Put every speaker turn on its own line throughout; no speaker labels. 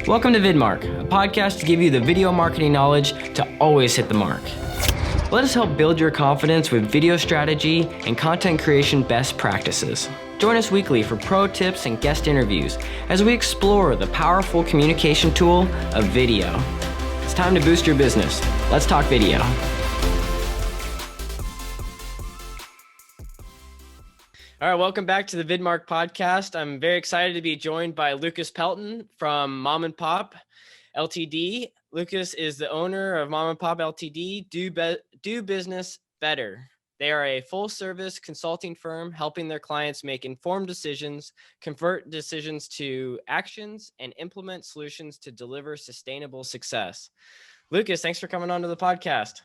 Welcome to VidMark, a podcast to give you the video marketing knowledge to always hit the mark. Let us help build your confidence with video strategy and content creation best practices. Join us weekly for pro tips and guest interviews as we explore the powerful communication tool of video. It's time to boost your business. Let's talk video. All right, welcome back to the VidMark podcast. I'm very excited to be joined by Lucas Pelton from Mom+POP Ltd. Lucas is the owner of Mom+POP Ltd. Do business better. They are a full-service consulting firm helping their clients make informed decisions, convert decisions to actions, and implement solutions to deliver sustainable success. Lucas, thanks for coming on to the podcast.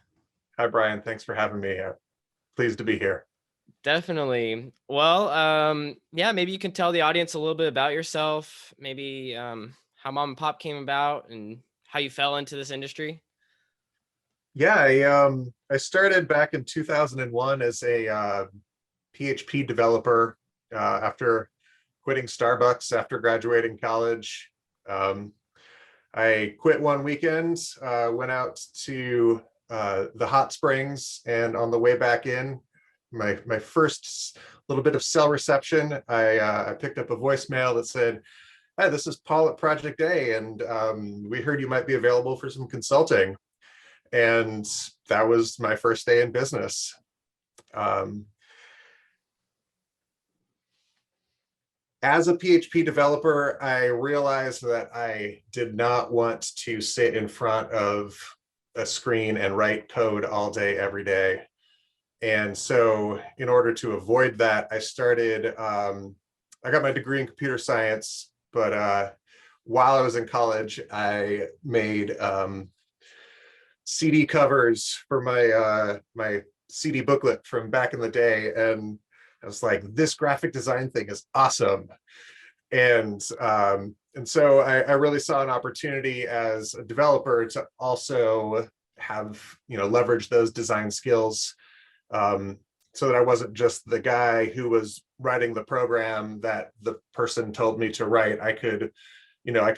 Hi, Brian. Thanks for having me. Pleased to be here.
Definitely. Well, maybe you can tell the audience a little bit about yourself, maybe how Mom+POP came about and how you fell into this industry.
Yeah, I started back in 2001 as a PHP developer after quitting Starbucks after graduating college. I quit one weekend, went out to the hot springs, and on the way back in, my first little bit of cell reception, I picked up a voicemail that said, "Hi, this is Paul at Project A, and we heard you might be available for some consulting." And that was my first day in business. As a PHP developer, I realized that I did not want to sit in front of a screen and write code all day, every day. And so in order to avoid that, I started, I got my degree in computer science, but while I was in college, I made CD covers for my CD booklet from back in the day. And I was like, this graphic design thing is awesome. And so I really saw an opportunity as a developer to also have, leverage those design skills. So that I wasn't just the guy who was writing the program that the person told me to write. I could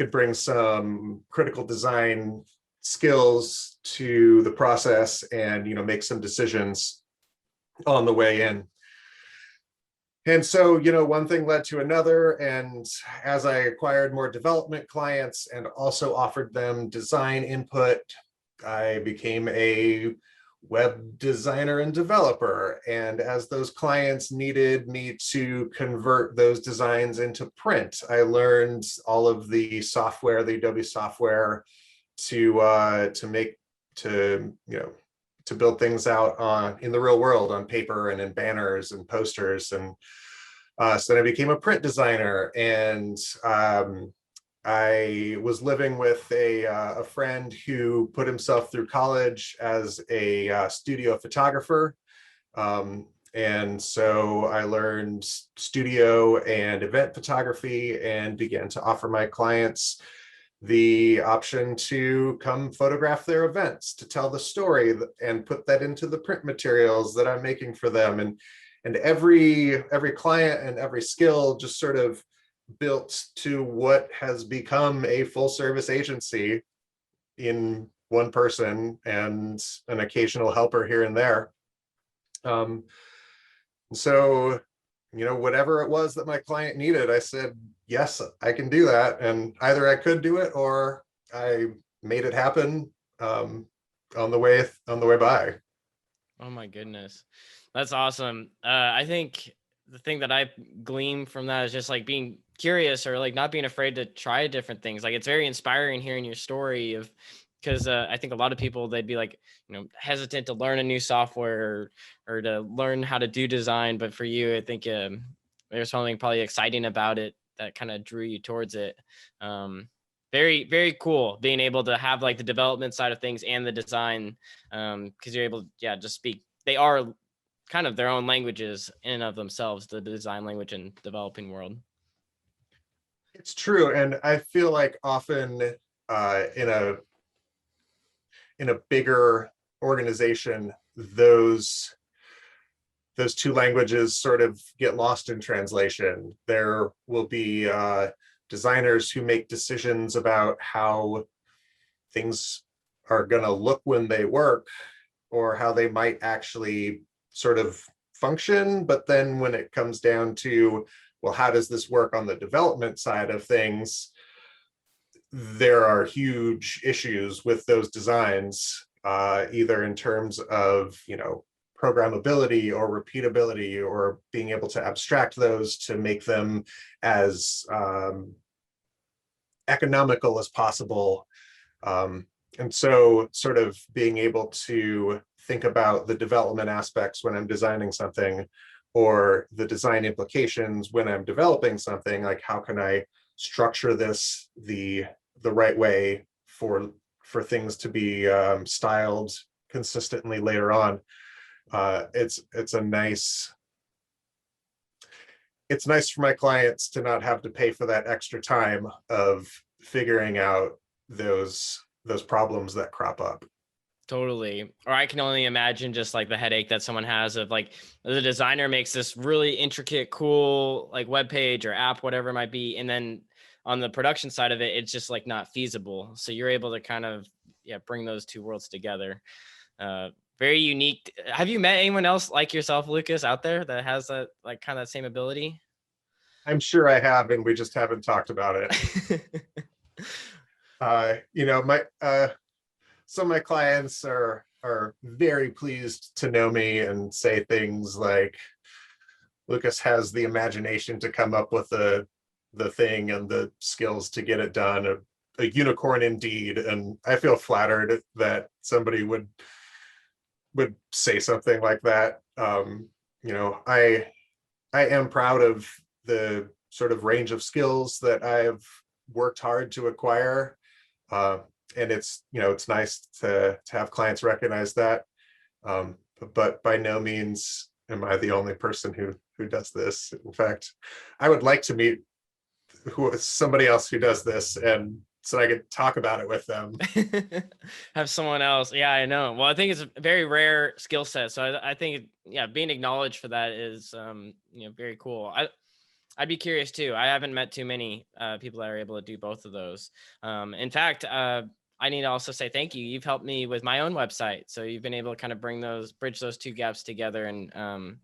bring some critical design skills to the process and, make some decisions on the way in. And so, one thing led to another. And as I acquired more development clients and also offered them design input, I became a web designer and developer. And as those clients needed me to convert those designs into print, I learned all of the software, the Adobe software to build things out in the real world, on paper and in banners and posters. And so then I became a print designer, and I was living with a friend who put himself through college as a studio photographer. And so I learned studio and event photography and began to offer my clients the option to come photograph their events, to tell the story and put that into the print materials that I'm making for them. And every client and every skill just sort of built to what has become a full service agency in one person and an occasional helper here and there. So, whatever it was that my client needed, I said, yes, I can do that. And either I could do it or I made it happen on the way by.
Oh my goodness. That's awesome. I think the thing that I glean from that is just like being curious, or like not being afraid to try different things. Like, it's very inspiring hearing your story because I think a lot of people, they'd be like, hesitant to learn a new software or to learn how to do design. But for you, I think there's something probably exciting about it that kind of drew you towards it. Very, very cool being able to have like the development side of things and the design, because you're able to, just speak. They are kind of their own languages in and of themselves, the design language and developing world.
It's true. And I feel like often in a bigger organization, those two languages sort of get lost in translation. There will be designers who make decisions about how things are going to look when they work, or how they might actually sort of function. But then when it comes down to, well, how does this work on the development side of things, there are huge issues with those designs, either in terms of, programmability or repeatability, or being able to abstract those to make them as economical as possible. And so sort of being able to think about the development aspects when I'm designing something, or the design implications when I'm developing something, like how can I structure this the right way for things to be styled consistently later on. It's nice for my clients to not have to pay for that extra time of figuring out those problems that crop up.
Totally. Or I can only imagine just like the headache that someone has of like the designer makes this really intricate, cool like web page or app, whatever it might be, and then on the production side of it, it's just like not feasible. So you're able to kind of bring those two worlds together. Very unique. Have you met anyone else like yourself, Lucas, out there that has that like kind of same ability?
I'm sure I have, and we just haven't talked about it. My some of my clients are very pleased to know me and say things like, Lucas has the imagination to come up with the thing and the skills to get it done. A unicorn indeed. And I feel flattered that somebody would say something like that. I am proud of the sort of range of skills that I have worked hard to acquire. And it's nice to have clients recognize that. But by no means am I the only person who does this. In fact, I would like to meet somebody else who does this, and so I could talk about it with them.
Have someone else. Yeah, I know. Well, I think it's a very rare skill set. So I think, being acknowledged for that is, very cool. I'd be curious too. I haven't met too many people that are able to do both of those. In fact, I need to also say thank you. You've helped me with my own website. So you've been able to kind of bridge those two gaps together. And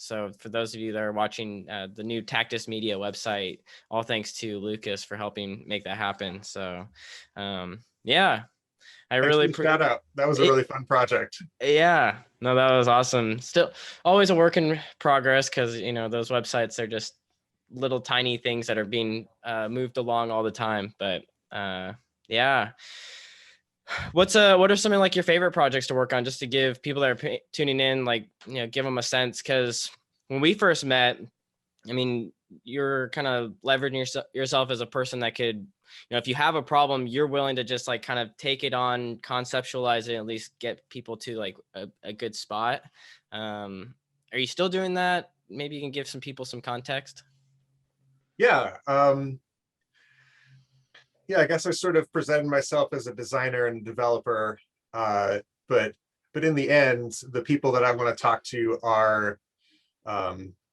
so for those of you that are watching the new Tactus Media website, all thanks to Lucas for helping make that happen. So I
Thanks
really
for the shout out. That was a really fun project.
Yeah, no, that was awesome. Still always a work in progress, because those websites are just little tiny things that are being moved along all the time. But what are some of like your favorite projects to work on, just to give people that are tuning in, like, give them a sense? Because when we first met, I mean, you're kind of leveraging yourself as a person that could, if you have a problem, you're willing to just like kind of take it on, conceptualize it, at least get people to like a good spot. Are you still doing that? Maybe you can give some people some context.
Yeah. I guess I sort of presented myself as a designer and developer, but in the end, the people that I want to talk to are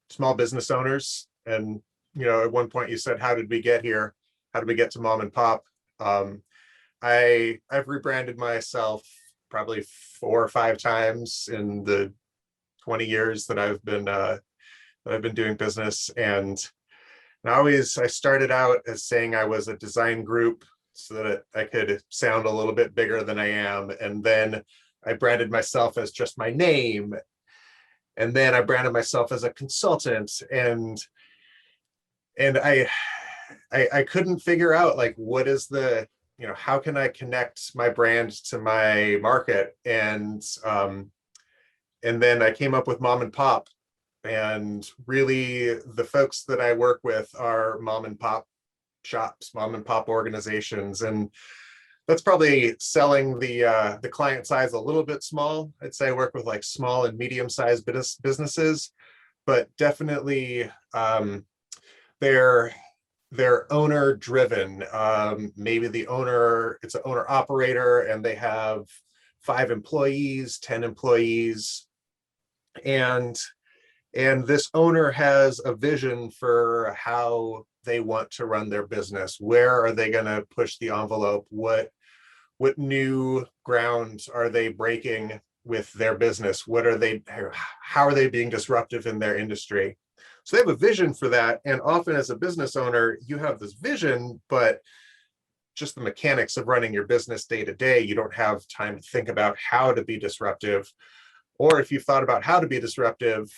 small business owners. And at one point you said, how did we get here? How did we get to mom and pop? I've rebranded myself probably 4 or 5 times in the 20 years that I've been doing business. And I started out as saying I was a design group so that I could sound a little bit bigger than I am. And then I branded myself as just my name. And then I branded myself as a consultant. And I couldn't figure out, like, what is how can I connect my brand to my market? And then I came up with mom and pop. And really, the folks that I work with are mom and pop shops, mom and pop organizations. And that's probably selling the client size a little bit small. I'd say I work with like small and medium-sized businesses, but definitely they're owner driven. Maybe it's an owner operator, and they have 5 employees, 10 employees, and this owner has a vision for how they want to run their business. Where are they going to push the envelope? What new ground are they breaking with their business? How are they being disruptive in their industry? So they have a vision for that. And often as a business owner, you have this vision, but just the mechanics of running your business day to day, you don't have time to think about how to be disruptive. Or if you've thought about how to be disruptive,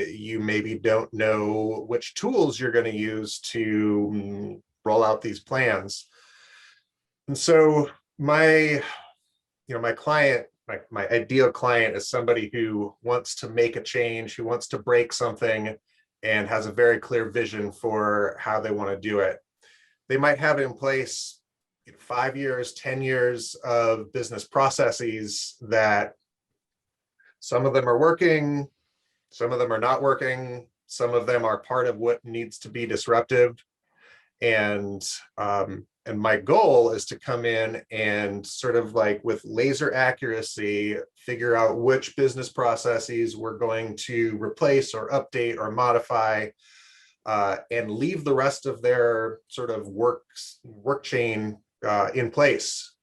you maybe don't know which tools you're going to use to roll out these plans. And so my client, my ideal client is somebody who wants to make a change, who wants to break something, and has a very clear vision for how they want to do it. They might have in place 5 years, 10 years of business processes that some of them are working, some of them are not working, some of them are part of what needs to be disruptive. And my goal is to come in and sort of like with laser accuracy, figure out which business processes we're going to replace or update or modify, and leave the rest of their sort of work chain in place,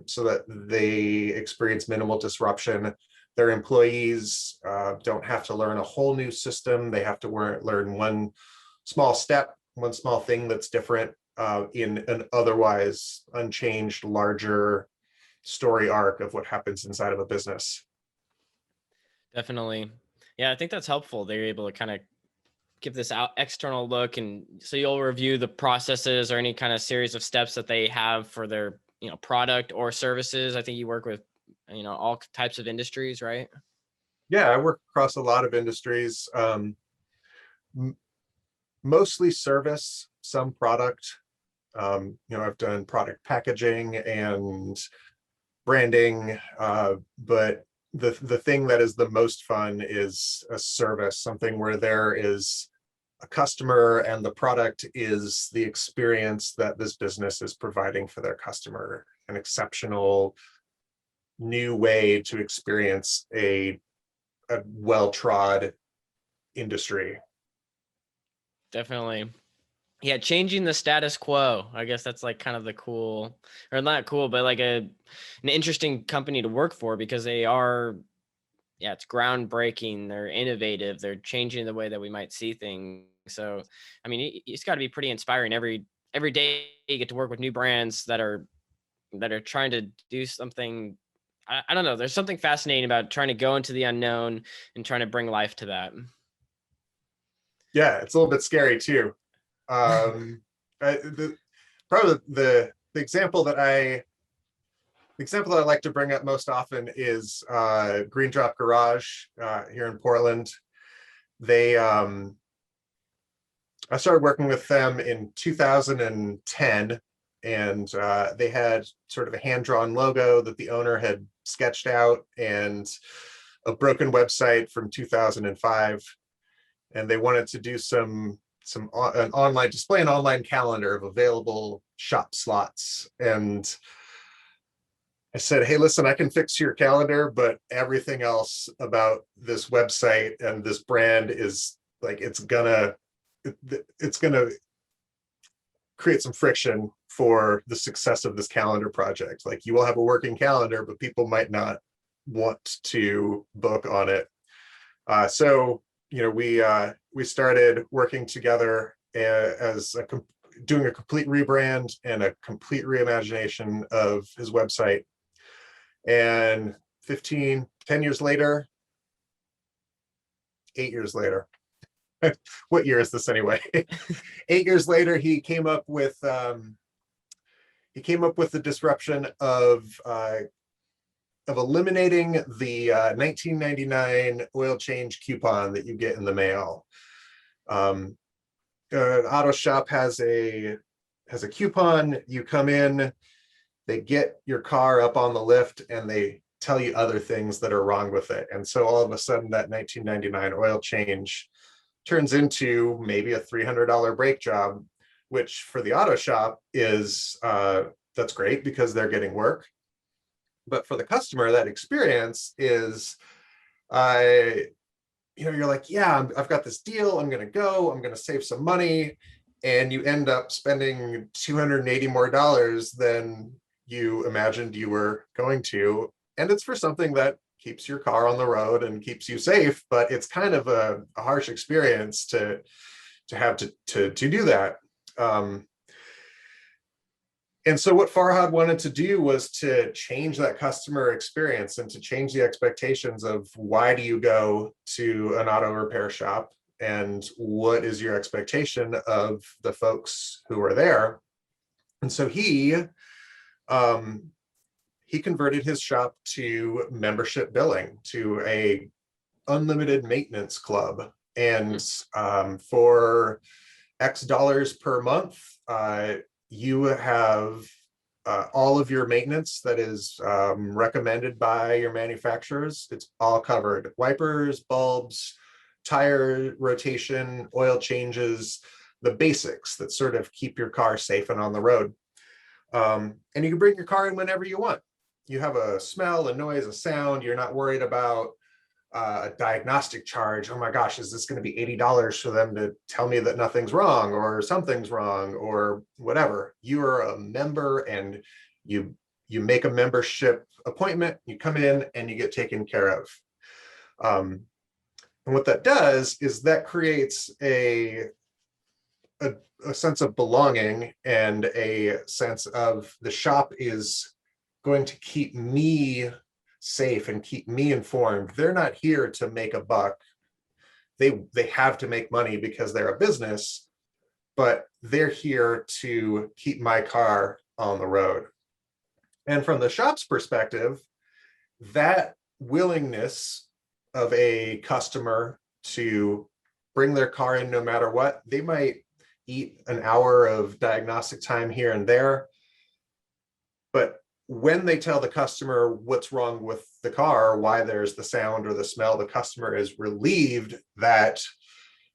so that they experience minimal disruption. Their employees don't have to learn a whole new system. They have to learn one small step, one small thing that's different in an otherwise unchanged, larger story arc of what happens inside of a business.
Definitely. Yeah, I think that's helpful. They're able to kind of give this out external look, and so you'll review the processes or any kind of series of steps that they have for their product or services. I think you work with all types of industries, right?
Yeah, I work across a lot of industries, mostly service, some product. I've done product packaging and branding, but the thing that is the most fun is a service, something where there is a customer and the product is the experience that this business is providing for their customer, an exceptional new way to experience a well-trod industry.
Definitely. Yeah, changing the status quo. I guess that's like kind of the cool, or not cool, but like an interesting company to work for, because they are, yeah, it's groundbreaking. They're innovative. They're changing the way that we might see things. So, I mean, it's got to be pretty inspiring. Every day you get to work with new brands that are trying to do something. I don't know. There's something fascinating about trying to go into the unknown and trying to bring life to that.
Yeah, it's a little bit scary too. Probably the example that I like to bring up most often is Green Drop Garage here in Portland. They I started working with them in 2010, and they had sort of a hand-drawn logo that the owner had sketched out and a broken website from 2005. And they wanted to do an online calendar of available shop slots. And I said, hey, listen, I can fix your calendar, but everything else about this website and this brand is like, it's gonna create some friction for the success of this calendar project. Like, you will have a working calendar, but people might not want to book on it. So we started working together doing a complete rebrand and a complete reimagination of his website. And 10 years later, 8 years later, what year is this anyway? 8 years later, he came up with the disruption of eliminating the 1999 oil change coupon that you get in the mail. An auto shop has a coupon. You come in, they get your car up on the lift, and they tell you other things that are wrong with it. And so all of a sudden, that 1999 oil change turns into maybe a $300 brake job, which for the auto shop is that's great because they're getting work. But for the customer, that experience is, you're like, yeah, I've got this deal. I'm going to save some money. and you end up spending $280 more than you imagined you were going to. And it's for something that keeps your car on the road and keeps you safe, but it's kind of a harsh experience to have to do that. And so what Farhad wanted to do was to change that customer experience and to change the expectations of why do you go to an auto repair shop and what is your expectation of the folks who are there. And so he converted his shop to membership billing, to a unlimited maintenance club. And for X dollars per month, you have all of your maintenance that is recommended by your manufacturers. It's all covered. Wipers, bulbs, tire rotation, oil changes, the basics that sort of keep your car safe and on the road. And you can bring your car in whenever you want. You have a smell, a noise, a sound. You're not worried about a diagnostic charge. Oh my gosh, is this going to be $80 for them to tell me that nothing's wrong or something's wrong or whatever? You are a member and you make a membership appointment, you come in and you get taken care of. And what that does is that creates a sense of belonging and a sense of the shop is going to keep me safe and keep me informed. They're not here to make a buck. They have to make money because they're a business, but they're here to keep my car on the road. And from the shop's perspective, that willingness of a customer to bring their car in no matter what, they might eat an hour of diagnostic time here and there, but when they tell the customer what's wrong with the car, why there's the sound or the smell, the customer is relieved that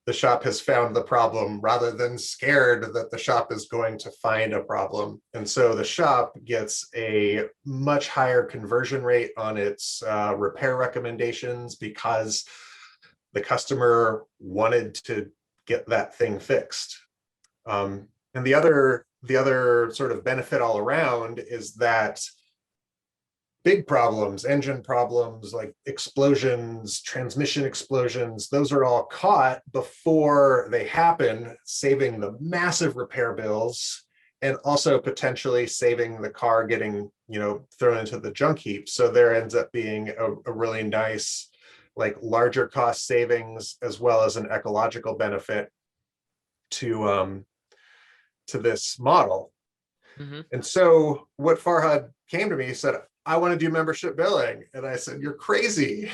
the shop has found the problem rather than scared that the shop is going to find a problem. And so the shop gets a much higher conversion rate on its repair recommendations because the customer wanted to get that thing fixed. And the other sort of benefit all around is that big problems, engine problems like explosions, transmission explosions, those are all caught before they happen, saving the massive repair bills and also potentially saving the car getting, thrown into the junk heap. So there ends up being a really nice, like larger cost savings as well as an ecological benefit to this model.
Mm-hmm.
And so what Farhad came to me, he said, I want to do membership billing. And I said, you're crazy.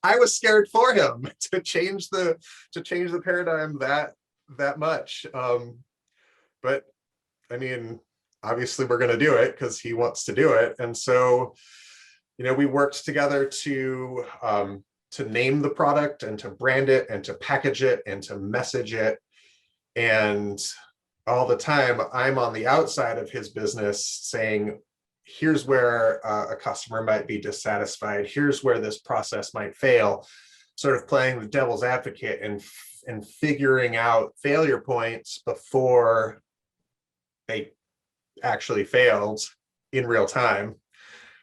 I was scared for him to change the paradigm that much. But I mean, obviously we're going to do it because he wants to do it. And so, we worked together to name the product and to brand it and to package it and to message it. And all the time I'm on the outside of his business saying, here's where a customer might be dissatisfied. Here's where this process might fail, sort of playing the devil's advocate and figuring out failure points before they actually failed in real time.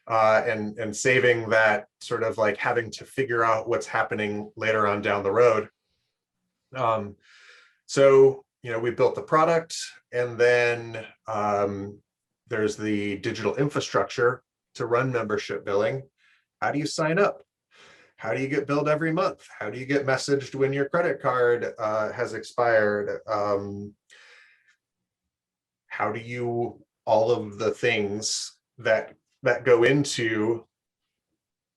And saving that sort of like having to figure out what's happening later on down the road. So, we built the product, and then there's the digital infrastructure to run membership billing. How do you sign up? How do you get billed every month? How do you get messaged when your credit card has expired? How do you, all of the things that go into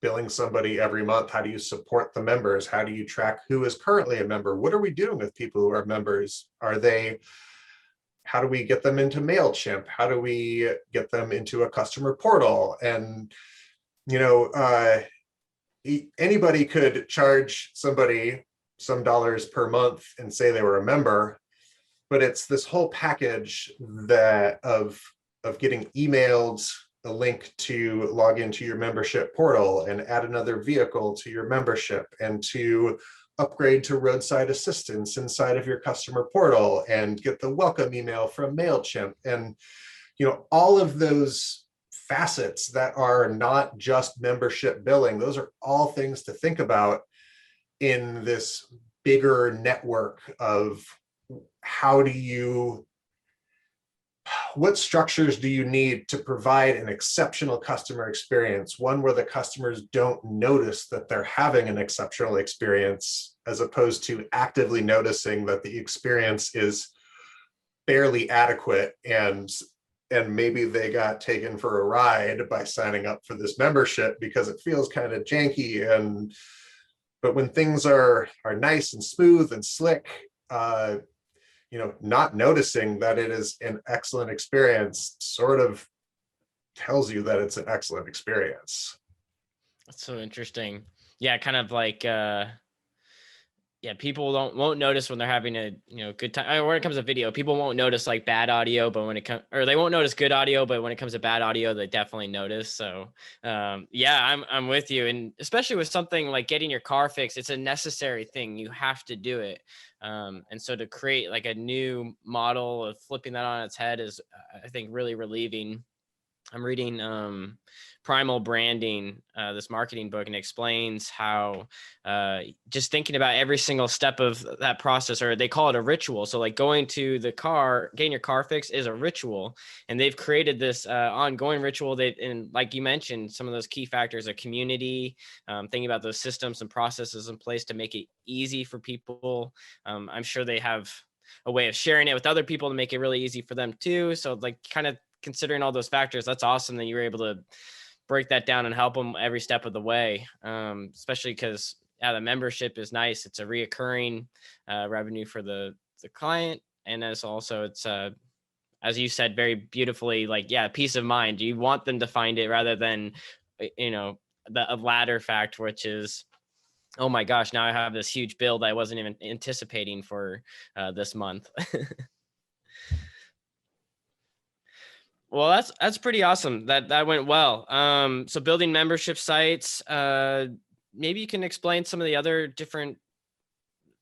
billing somebody every month? How do you support the members? How do you track who is currently a member? What are we doing with people who are members? How do we get them into MailChimp? How do we get them into a customer portal? And, anybody could charge somebody some dollars per month and say they were a member, but it's this whole package of getting emailed a link to log into your membership portal and add another vehicle to your membership and to upgrade to roadside assistance inside of your customer portal and get the welcome email from MailChimp. And, all of those facets that are not just membership billing, those are all things to think about in this bigger network of what structures do you need to provide an exceptional customer experience, one where the customers don't notice that they're having an exceptional experience, as opposed to actively noticing that the experience is barely adequate, and maybe they got taken for a ride by signing up for this membership because it feels kind of janky. But when things are nice and smooth and slick, not noticing that it is an excellent experience sort of tells you that it's an excellent experience.
That's so interesting. Yeah, kind of like people won't notice when they're having a good time. I mean, when it comes to video, people won't notice like bad audio, but when it comes, or they won't notice good audio, but when it comes to bad audio, they definitely notice. So I'm with you, and especially with something like getting your car fixed, it's a necessary thing. You have to do it. And so to create like a new model of flipping that on its head is, I think, really relieving. I'm reading Primal Branding, this marketing book, and explains how just thinking about every single step of that process, or they call it a ritual. So like going to the car, getting your car fixed is a ritual. And they've created this ongoing ritual and like you mentioned, some of those key factors, a community, thinking about those systems and processes in place to make it easy for people. I'm sure they have a way of sharing it with other people to make it really easy for them too. So like kind of considering all those factors, that's awesome that you were able to break that down and help them every step of the way. Especially because the membership is nice. It's a reoccurring revenue for the client. And it's as you said, very beautifully, like, peace of mind. You want them to find it rather than, the latter fact, which is, oh my gosh, now I have this huge bill that I wasn't even anticipating for this month. Well, that's pretty awesome. That went well. So building membership sites, maybe you can explain some of the other different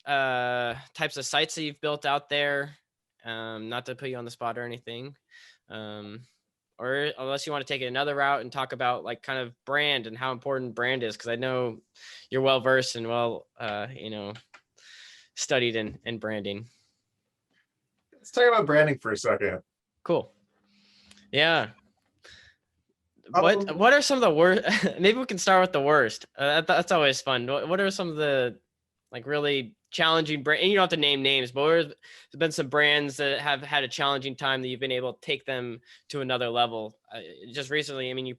types of sites that you've built out there. Not to put you on the spot or anything. Or unless you want to take it another route and talk about like kind of brand and how important brand is, because I know you're well versed and studied in branding.
Let's talk about branding for a second.
Cool. Yeah. What are some of the worst? Maybe we can start with the worst. That's always fun. What are some of the like really challenging brand? And you don't have to name names, but there's been some brands that have had a challenging time that you've been able to take them to another level. Just recently, I mean, you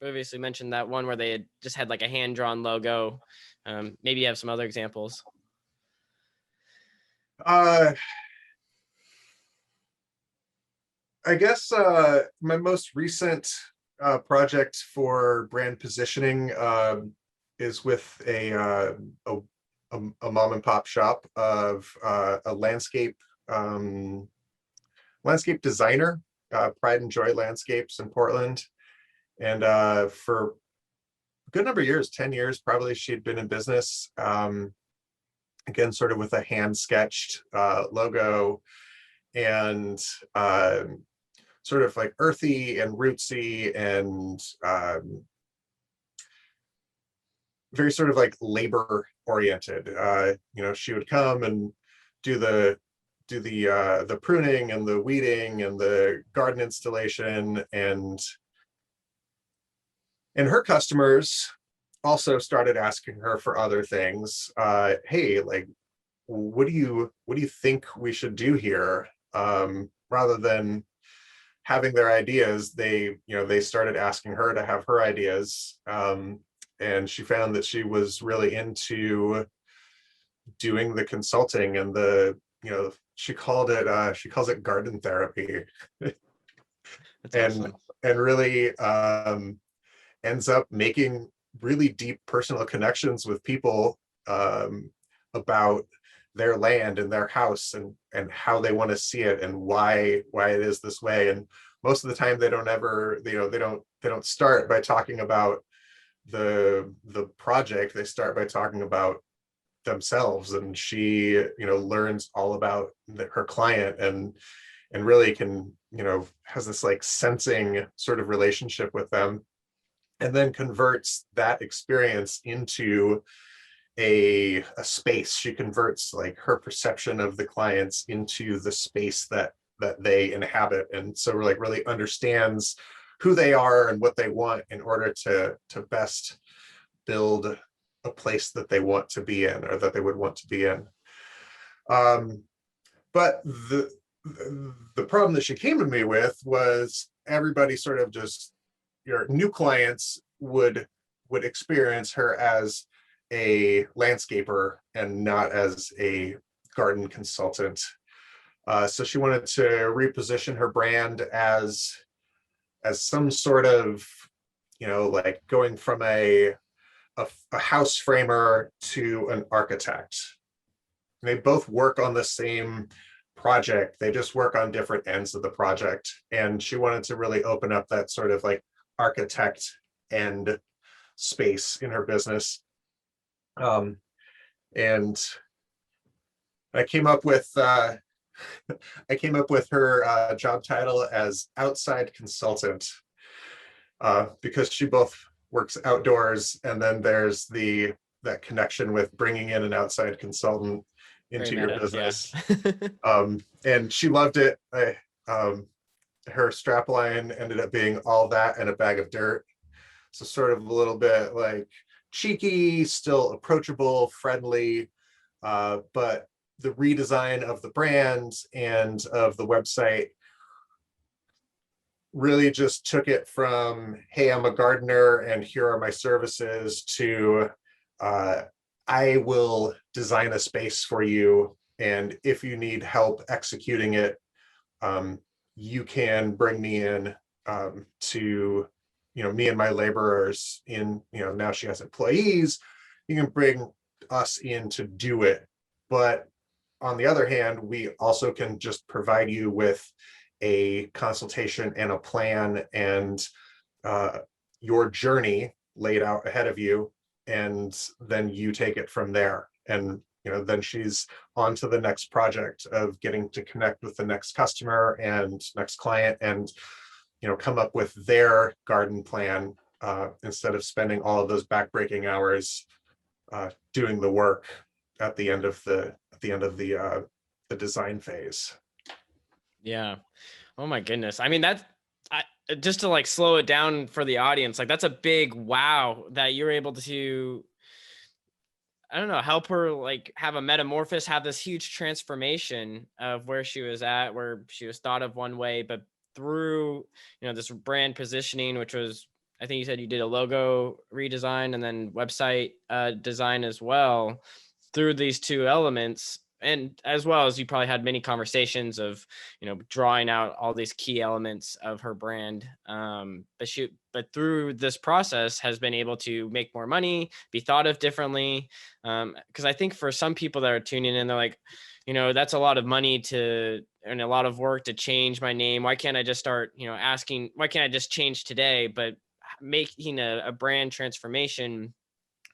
previously mentioned that one where they had just had like a hand-drawn logo. Maybe you have some other examples.
I guess my most recent project for brand positioning is with a mom and pop shop of a landscape designer, Pride and Joy Landscapes in Portland. And for a good number of years, 10 years probably, she'd been in business. Again, sort of with a hand sketched logo, and sort of like earthy and rootsy, and very sort of like labor oriented. She would come and do the pruning and the weeding and the garden installation, and her customers also started asking her for other things. Hey, like, what do you think we should do here? Rather than having their ideas, they started asking her to have her ideas. And she found that she was really into doing the consulting and she calls it garden therapy.
That's awesome.
And really ends up making really deep personal connections with people about their land and their house and how they want to see it and why it is this way. And most of the time they don't start by talking about the project. They start by talking about themselves, and she, learns all about her client, and really can, has this like sensing sort of relationship with them, and then converts that experience into a space. She converts like her perception of the clients into the space that they inhabit, and so like really understands who they are and what they want in order to best build a place that they want to be in, or that they would want to be in. But the problem that she came to me with was everybody sort of just, your new clients would experience her as a landscaper and not as a garden consultant. So she wanted to reposition her brand as some sort of, like going from a house framer to an architect. They both work on the same project. They just work on different ends of the project. And she wanted to really open up that sort of like architect end space in her business. And I came up with her job title as outside consultant, because she both works outdoors, and then there's that connection with bringing in an outside consultant into your business.
Yeah.
And she loved it. Her strap line ended up being all that and a bag of dirt. So sort of a little bit like cheeky, still approachable, friendly, but the redesign of the brand and of the website really just took it from, hey, I'm a gardener and here are my services, to I will design a space for you, and if you need help executing it, you can bring me in, to, me and my laborers in, now she has employees, you can bring us in to do it. But on the other hand, we also can just provide you with a consultation and a plan, and your journey laid out ahead of you, and then you take it from there. And then she's on to the next project of getting to connect with the next customer and next client, and come up with their garden plan, instead of spending all of those backbreaking hours doing the work at the end of the design phase.
Yeah. Oh my goodness. I mean, just to like slow it down for the audience, like that's a big wow that you're able to, I don't know, help her like have a metamorphosis, have this huge transformation of where she was at, where she was thought of one way, but through, this brand positioning, which was, I think you said you did a logo redesign and then website design as well, through these two elements. And as well as you probably had many conversations of, drawing out all these key elements of her brand. But through this process has been able to make more money, be thought of differently. Because I think for some people that are tuning in, they're like, that's a lot of money and a lot of work to change my name. Why can't I just start, asking, why can't I just change today? But making a brand transformation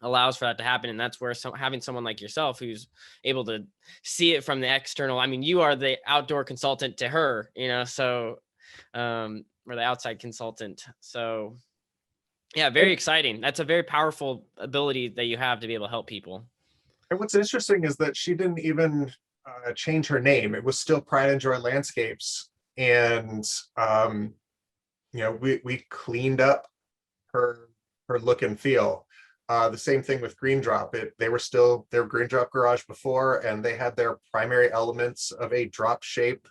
allows for that to happen. And that's where having someone like yourself who's able to see it from the external, I mean, you are the outdoor consultant to her, so, or the outside consultant. So yeah, very exciting. That's a very powerful ability that you have to be able to help people.
And what's interesting is that she didn't even change her name. It was still Pride and Joy Landscapes. And, we cleaned up her look and feel. The same thing with Green Drop. They were still their Green Drop garage before, and they had their primary elements of a drop shape,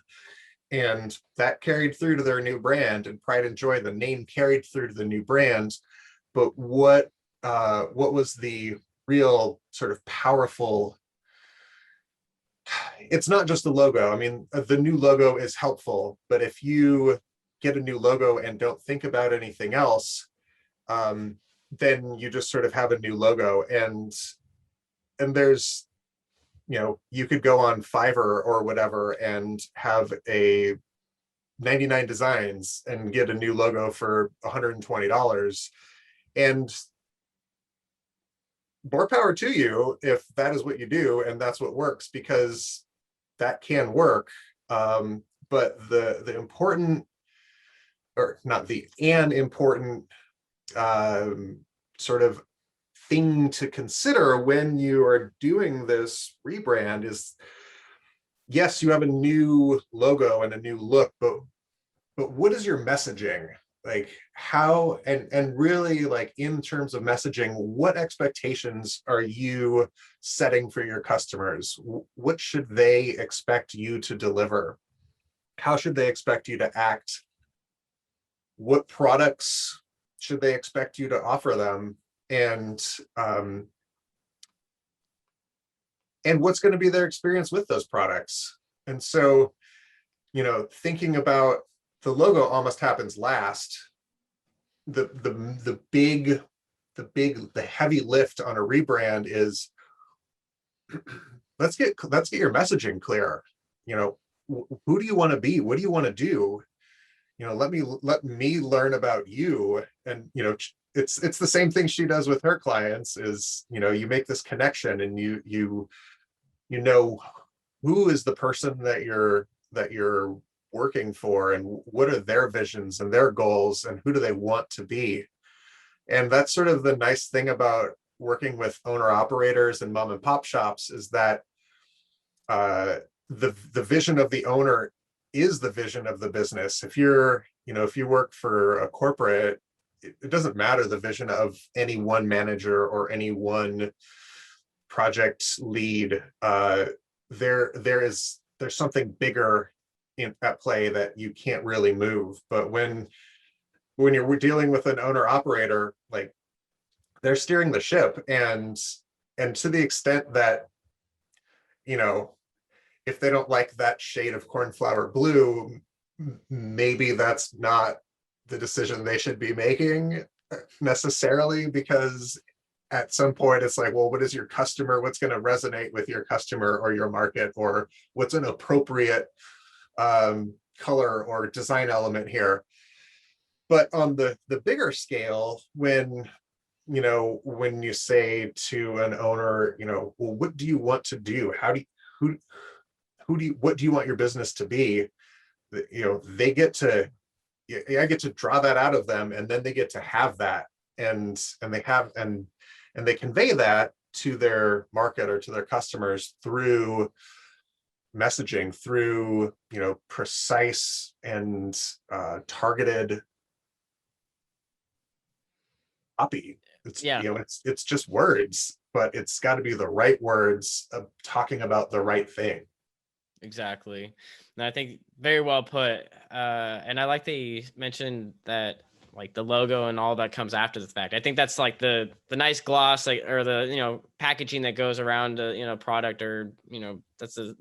and that carried through to their new brand. And Pride and Joy, the name carried through to the new brand. But what was the real sort of powerful? It's not just the logo. I mean, the new logo is helpful, but if you get a new logo and don't think about anything else, then you just sort of have a new logo. And there's, you could go on Fiverr or whatever and have a 99 designs and get a new logo for $120. And more power to you if that is what you do and that's what works, because that can work. But the important, or not the, an important sort of thing to consider when you are doing this rebrand is, yes, you have a new logo and a new look, but what is your messaging? Like how, and really, like in terms of messaging, what expectations are you setting for your customers? What should they expect you to deliver? How should they expect you to act? What products should they expect you to offer them? Um, and what's going to be their experience with those products? And so, thinking about the logo almost happens last. The heavy lift on a rebrand is, let's get your messaging clear. Who do you want to be? What do you want to do? Let me learn about you. And it's the same thing she does with her clients is, you make this connection, and you know who is the person that you're working for, and what are their visions and their goals, and who do they want to be. And that's sort of the nice thing about working with owner operators and mom and pop shops, is that the vision of the owner is the vision of the business. If you work for a corporate, it doesn't matter the vision of any one manager or any one project lead. There's something bigger at play that you can't really move. But when you're dealing with an owner operator, like, they're steering the ship, and to the extent that, if they don't like that shade of cornflower blue, maybe that's not the decision they should be making necessarily, because at some point it's like, well, what is your customer? What's going to resonate with your customer or your market, or what's an appropriate color or design element here? But on the bigger scale, when you say to an owner, well, what do you want to do? What do you want your business to be? They get to, I get to draw that out of them, and then they get to have that, and they convey that to their market or to their customers through messaging, through precise and targeted copy. It's
Yeah,
it's just words, but it's got to be the right words of talking about the right thing.
exactly. And I think very well put. And I like that you mentioned that, like, the logo and all that comes after the fact. I think that's like the nice gloss, like, or the packaging that goes around a product, or that's the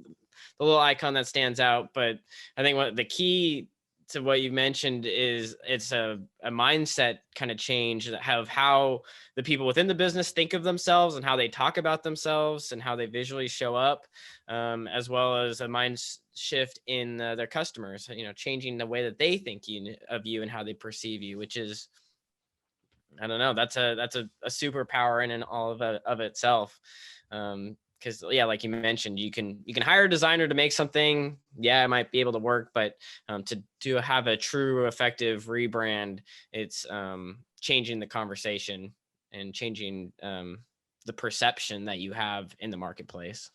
little icon that stands out. But I think what the key to what you mentioned is, it's a mindset kind of change of how the people within the business think of themselves, and how they talk about themselves, and how they visually show up, as well as a mind shift in their customers, changing the way that they think of you and how they perceive you, which is, I don't know, that's a superpower in and all of itself. Because, yeah, like you mentioned, you can hire a designer to make something. Yeah, it might be able to work, but to have a true effective rebrand, it's changing the conversation and changing the perception that you have in the marketplace.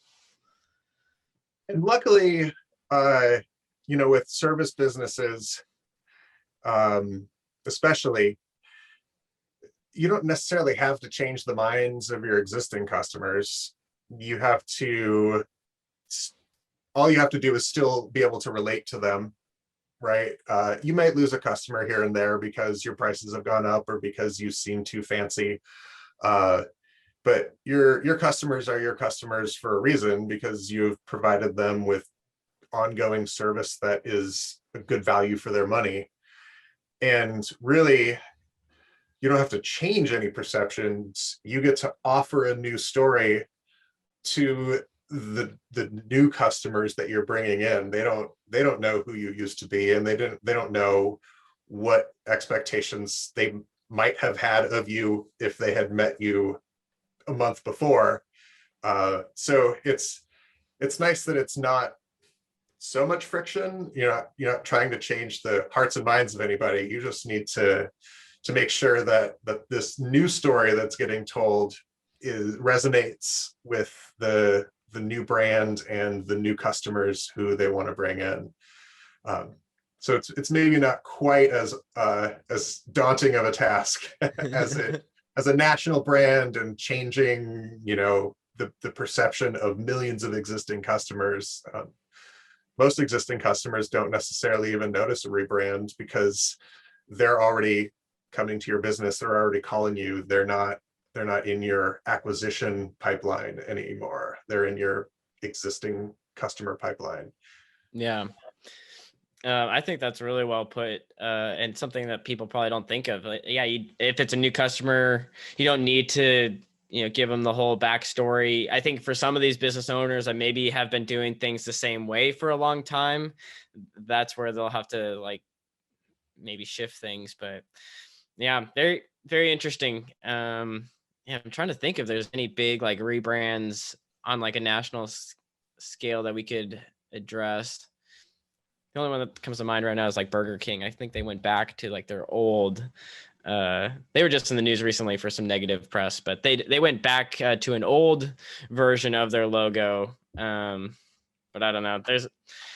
And luckily, with service businesses, especially, you don't necessarily have to change the minds of your existing customers. All you have to do is still be able to relate to them, right? You might lose a customer here and there because your prices have gone up, or because you seem too fancy. But your customers are your customers for a reason, because you've provided them with ongoing service that is a good value for their money. And really, you don't have to change any perceptions. You get to offer a new story to the new customers that you're bringing in. They don't know who you used to be, and they don't know what expectations they might have had of you if they had met you a month before. So it's nice that it's not so much friction. You're not trying to change the hearts and minds of anybody. You just need to make sure that this new story that's getting told resonates with the new brand and the new customers who they want to bring in. So it's maybe not quite as daunting of a task as a national brand and changing, the perception of millions of existing customers. Most existing customers don't necessarily even notice a rebrand because they're already coming to your business. They're already calling you. They're not in your acquisition pipeline anymore. They're in your existing customer pipeline.
Yeah. I think that's really well put, and something that people probably don't think of. Like, yeah, if it's a new customer, you don't need to, give them the whole backstory. I think for some of these business owners that maybe have been doing things the same way for a long time, that's where they'll have to like maybe shift things. But yeah, very, very interesting. Yeah, I'm trying to think if there's any big like rebrands on like a national scale that we could address. The only one that comes to mind right now is like Burger King. I think they went back to like their old, they were just in the news recently for some negative press, but they went back to an old version of their logo. But I don't know.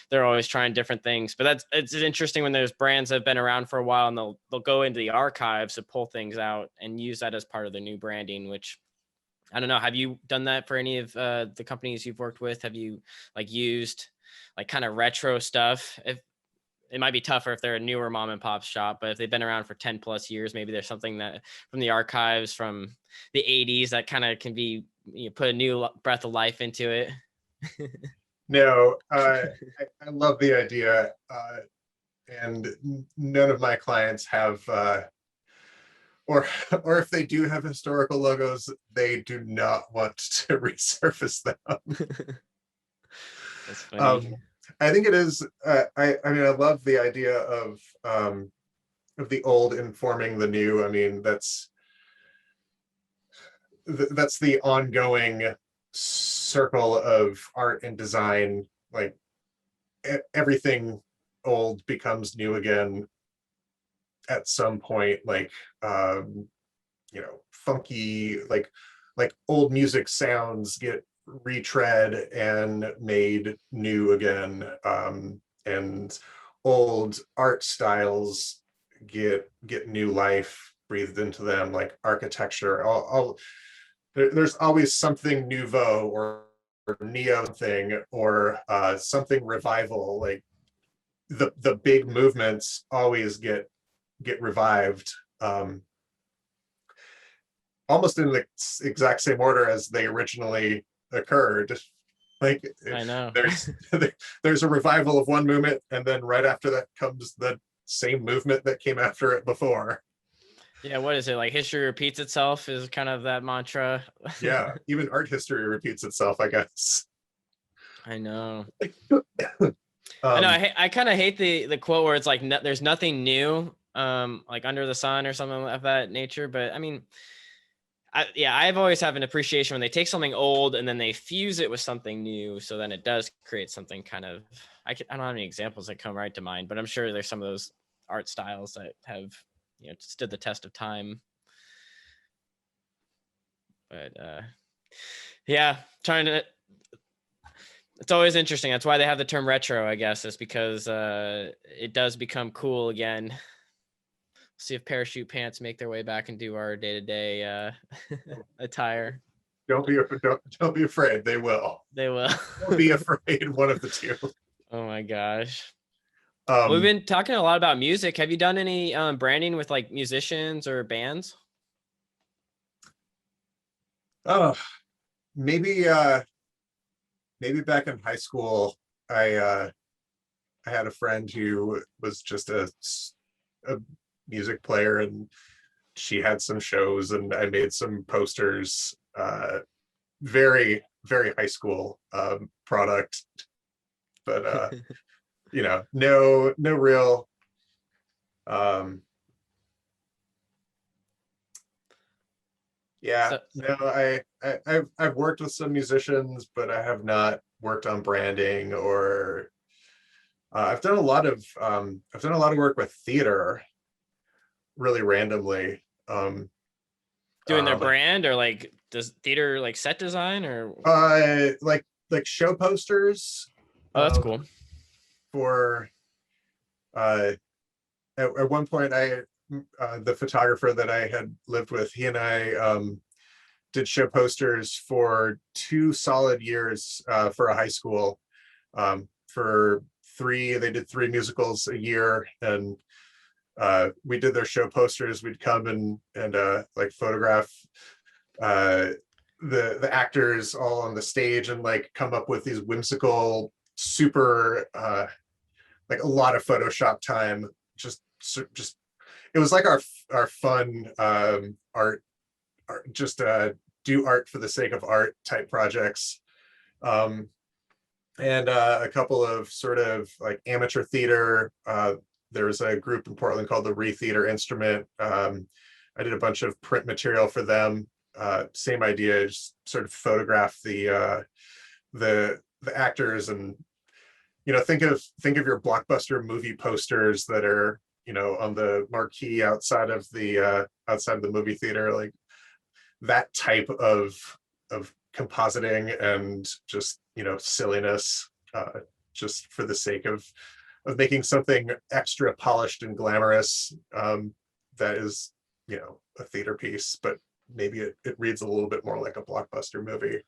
They're always trying different things, but it's interesting when there's brands that have been around for a while and they'll go into the archives to pull things out and use that as part of their new branding, which I don't know. Have you done that for any of the companies you've worked with? Have you like used like kind of retro stuff? If it might be tougher if they're a newer mom and pop shop, but if they've been around for 10 plus years, maybe there's something that from the archives from the 80s that kind of can be, put a new breath of life into it.
No, I love the idea, and none of my clients have, or if they do have historical logos, they do not want to resurface them.
That's funny.
I think it is. I mean, I love the idea of the old informing the new. I mean, that's the ongoing circle of art and design. Like everything old becomes new again at some point. Like funky, like old music sounds get retread and made new again, and old art styles get new life breathed into them, like architecture. There's always something nouveau or neo thing, or something revival. Like the big movements always get revived, almost in the exact same order as they originally occurred. Like
I know.
there's a revival of one movement, and then right after that comes the same movement that came after it before.
Yeah, what is it? Like history repeats itself is kind of that mantra.
Yeah, even art history repeats itself, I guess.
I know. I know.
Um,
I kind of hate the quote where it's like there's nothing new, like under the sun or something of that nature. But I mean, I've always have an appreciation when they take something old and then they fuse it with something new. So then it does create something kind of. I don't have any examples that come right to mind, but I'm sure there's some of those art styles that have stood the test of time. But yeah, trying to. It's always interesting. That's why they have the term retro, I guess, is because it does become cool again. See if parachute pants make their way back into our day-to-day attire.
don't be afraid. They will.
They will.
Don't be afraid. One of the two.
Oh my gosh. We've been talking a lot about music. Have you done any branding with like musicians or bands?
Oh, maybe back in high school, I had a friend who was just a music player, and she had some shows, and I made some posters. Very, very high school product, but no real Yeah,
So
no, I've worked with some musicians, but I have not worked on branding or I've done a lot of work with theater really randomly. Um,
doing their
like
brand, or like does theater like set design, or
like show posters
oh, that's
um
cool.
for uh at one point I the photographer that I had lived with, he and I did show posters for 2 solid years for a high school. For they did 3 musicals a year, and we did their show posters. We'd come and like photograph uh, the actors all on the stage and like come up with these whimsical, super like a lot of Photoshop time. Just it was like our fun art just do art for the sake of art type projects. Um, and a couple of sort of like amateur theater. There's a group in Portland called the Re-Theater Instrument. I did a bunch of print material for them. Same idea, just sort of photograph the actors, and think of your blockbuster movie posters that are on the marquee outside of the movie theater, like that type of compositing and just silliness, just for the sake of making something extra polished and glamorous, that is a theater piece, but maybe it reads a little bit more like a blockbuster movie.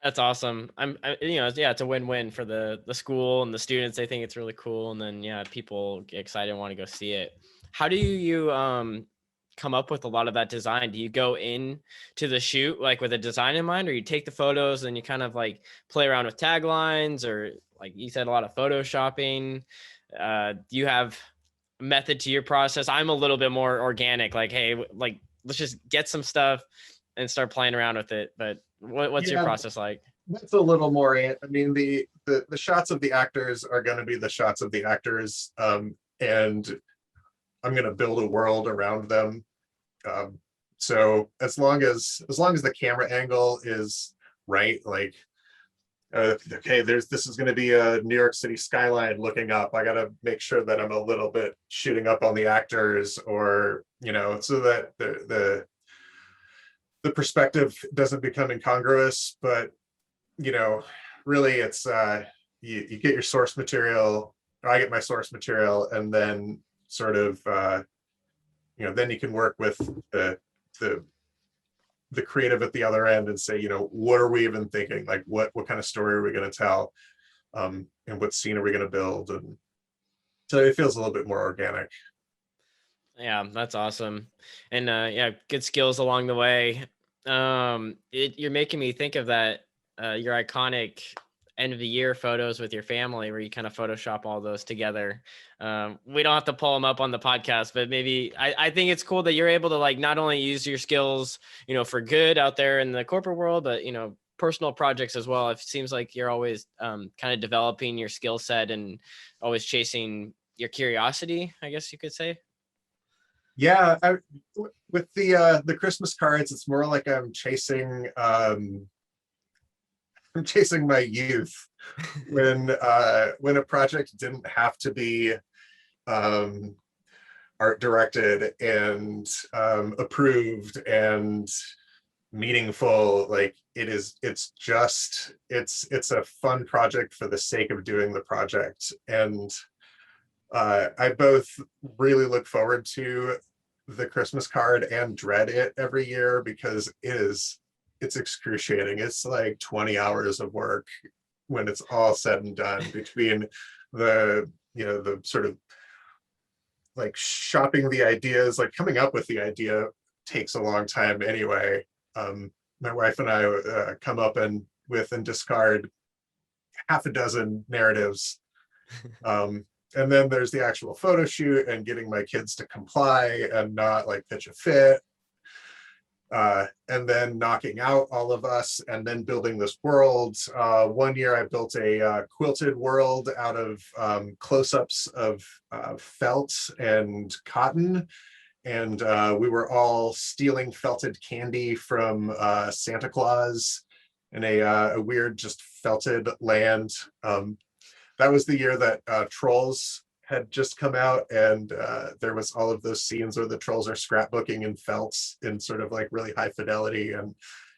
That's awesome. Yeah, it's a win-win for the school and the students. They think it's really cool, and then yeah, people get excited and want to go see it. How do you come up with a lot of that design? Do you go in to the shoot like with a design in mind, or you take the photos and you kind of like play around with taglines, or like you said, a lot of photoshopping? Do you have a method to your process? I'm a little bit more organic, like, hey, like let's just get some stuff and start playing around with it. But what's your
Yeah,
process like?
that's a little more. I mean, the shots of the actors are going to be the shots of the actors, and I'm going to build a world around them. Um, so as long as the camera angle is right, like okay, this is going to be a New York City skyline looking up. I got to make sure that I'm a little bit shooting up on the actors, or so that the perspective doesn't become incongruous. But you know, really, it's you get your source material. Or I get my source material, and then sort of then you can work with the the creative at the other end and say, what are we even thinking? Like, what kind of story are we going to tell? And what scene are we going to build? And so it feels a little bit more organic.
Yeah, that's awesome. And yeah, good skills along the way. You're making me think of that your iconic end of the year photos with your family, where you kind of Photoshop all those together. We don't have to pull them up on the podcast, but maybe I think it's cool that you're able to like not only use your skills, for good out there in the corporate world, but personal projects as well. It seems like you're always kind of developing your skill set and always chasing your curiosity, I guess you could say.
Yeah, with the Christmas cards, it's more like I'm chasing my youth, when a project didn't have to be um, art directed and approved and meaningful. Like it's a fun project for the sake of doing the project. And I both really look forward to the Christmas card and dread it every year, because it's excruciating. It's like 20 hours of work when it's all said and done, between the sort of like shopping the ideas, like coming up with the idea takes a long time anyway. My wife and I come up and discard half a dozen narratives. And then there's the actual photo shoot and getting my kids to comply and not like pitch a fit. And then knocking out all of us and then building this world. One year I built a quilted world out of close-ups of felt and cotton, and we were all stealing felted candy from Santa Claus in a weird, just felted land. That was the year that Trolls had just come out, and there was all of those scenes where the trolls are scrapbooking in felts in sort of like really high fidelity, and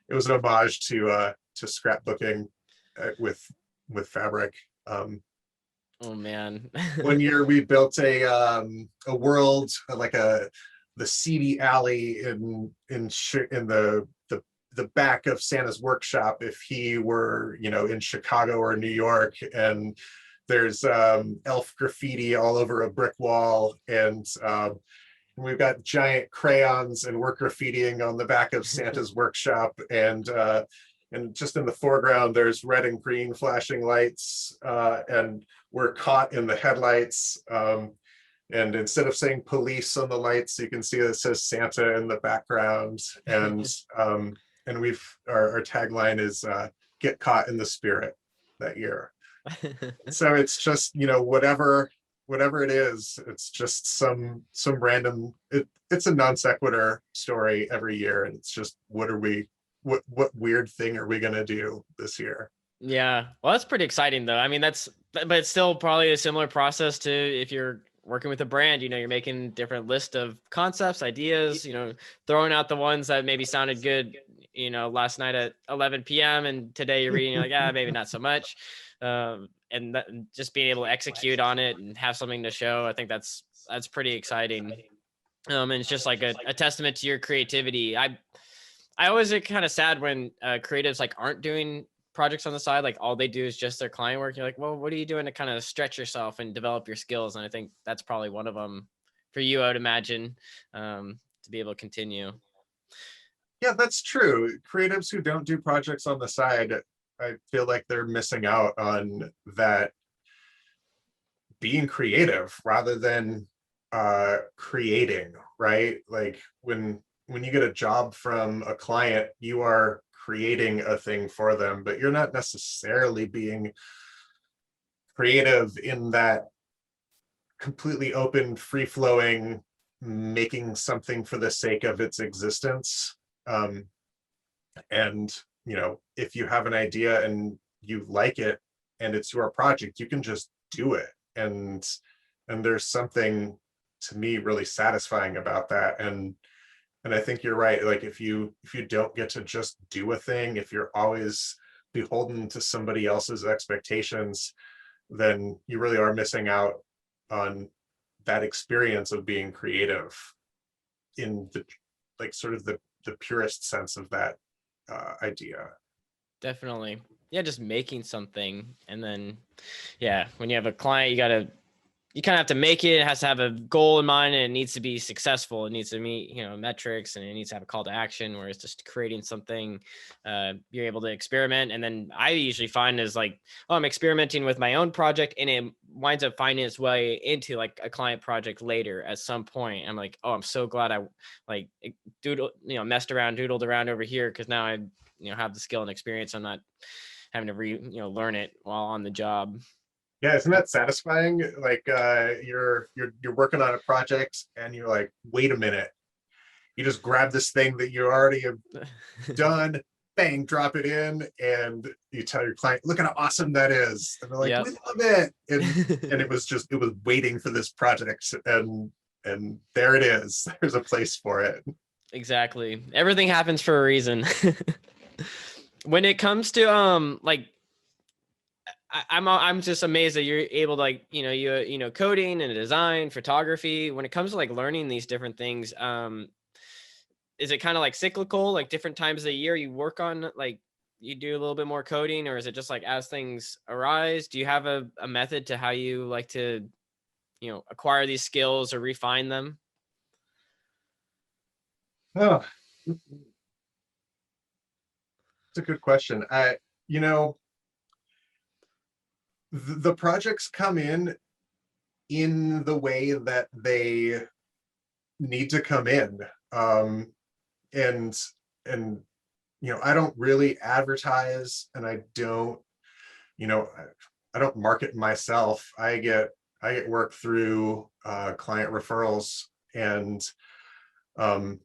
it was an homage to scrapbooking with fabric.
Oh man.
One year we built a world like the seedy alley in the back of Santa's workshop if he were, in Chicago or New York, and there's elf graffiti all over a brick wall, and we've got giant crayons, and we're graffitiing on the back of Santa's workshop, and just in the foreground there's red and green flashing lights, and we're caught in the headlights. And instead of saying police on the lights, you can see that it says Santa in the background. And our tagline is "Get caught in the spirit" that year. So it's just, whatever it is, it's just some random. It's a non sequitur story every year, and it's just what weird thing are we gonna do this year?
Yeah, well, that's pretty exciting though. I mean, but it's still probably a similar process to if you're working with a brand. You're making different list of concepts, ideas, throwing out the ones that maybe sounded good, last night at 11 p.m. and today you're reading, you're like, maybe not so much. And just being able to execute on it and have something to show, I think that's pretty exciting. And it's just like a testament to your creativity. I always get kind of sad when creatives like aren't doing projects on the side, like all they do is just their client work. You're like, well, what are you doing to kind of stretch yourself and develop your skills? And I think that's probably one of them for you, I would imagine, to be able to continue.
Yeah, that's true. Creatives who don't do projects on the side, I feel like they're missing out on that, being creative rather than creating, right? Like when you get a job from a client, you are creating a thing for them, but you're not necessarily being creative in that completely open, free-flowing, making something for the sake of its existence. And if you have an idea and you like it and it's your project, you can just do it. And there's something, to me, really satisfying about that. And I think you're right. Like if you don't get to just do a thing, if you're always beholden to somebody else's expectations, then you really are missing out on that experience of being creative in the, like, sort of the purest sense of that idea.
Definitely. Yeah, just making something. And then, yeah, when you have a client, you kind of have to make it. It has to have a goal in mind, and it needs to be successful. It needs to meet, metrics, and it needs to have a call to action, where it's just creating something. You're able to experiment. And then I usually find is like, oh, I'm experimenting with my own project, and it winds up finding its way into like a client project later at some point. I'm like, oh, I'm so glad I like messed around, doodled around over here, because now I, have the skill and experience. I'm not having to learn it while on the job.
Yeah, isn't that satisfying? Like you're working on a project and you're like, wait a minute. You just grab this thing that you already have done, bang, drop it in, and you tell your client, look at how awesome that is. And they're like,
Yep.
we love it. And it was waiting for this project, and there it is. There's a place for it.
Exactly. Everything happens for a reason. When it comes to like I'm just amazed that you're able to like coding and design, photography. When it comes to like learning these different things, is it kind of like cyclical, like different times of the year you work on, like you do a little bit more coding, or is it just like as things arise? Do you have a method to how you like to acquire these skills or refine them?
Oh, it's a good question. The projects come in the way that they need to come in. And I don't really advertise, and I don't market myself. I get work through client referrals, and Um,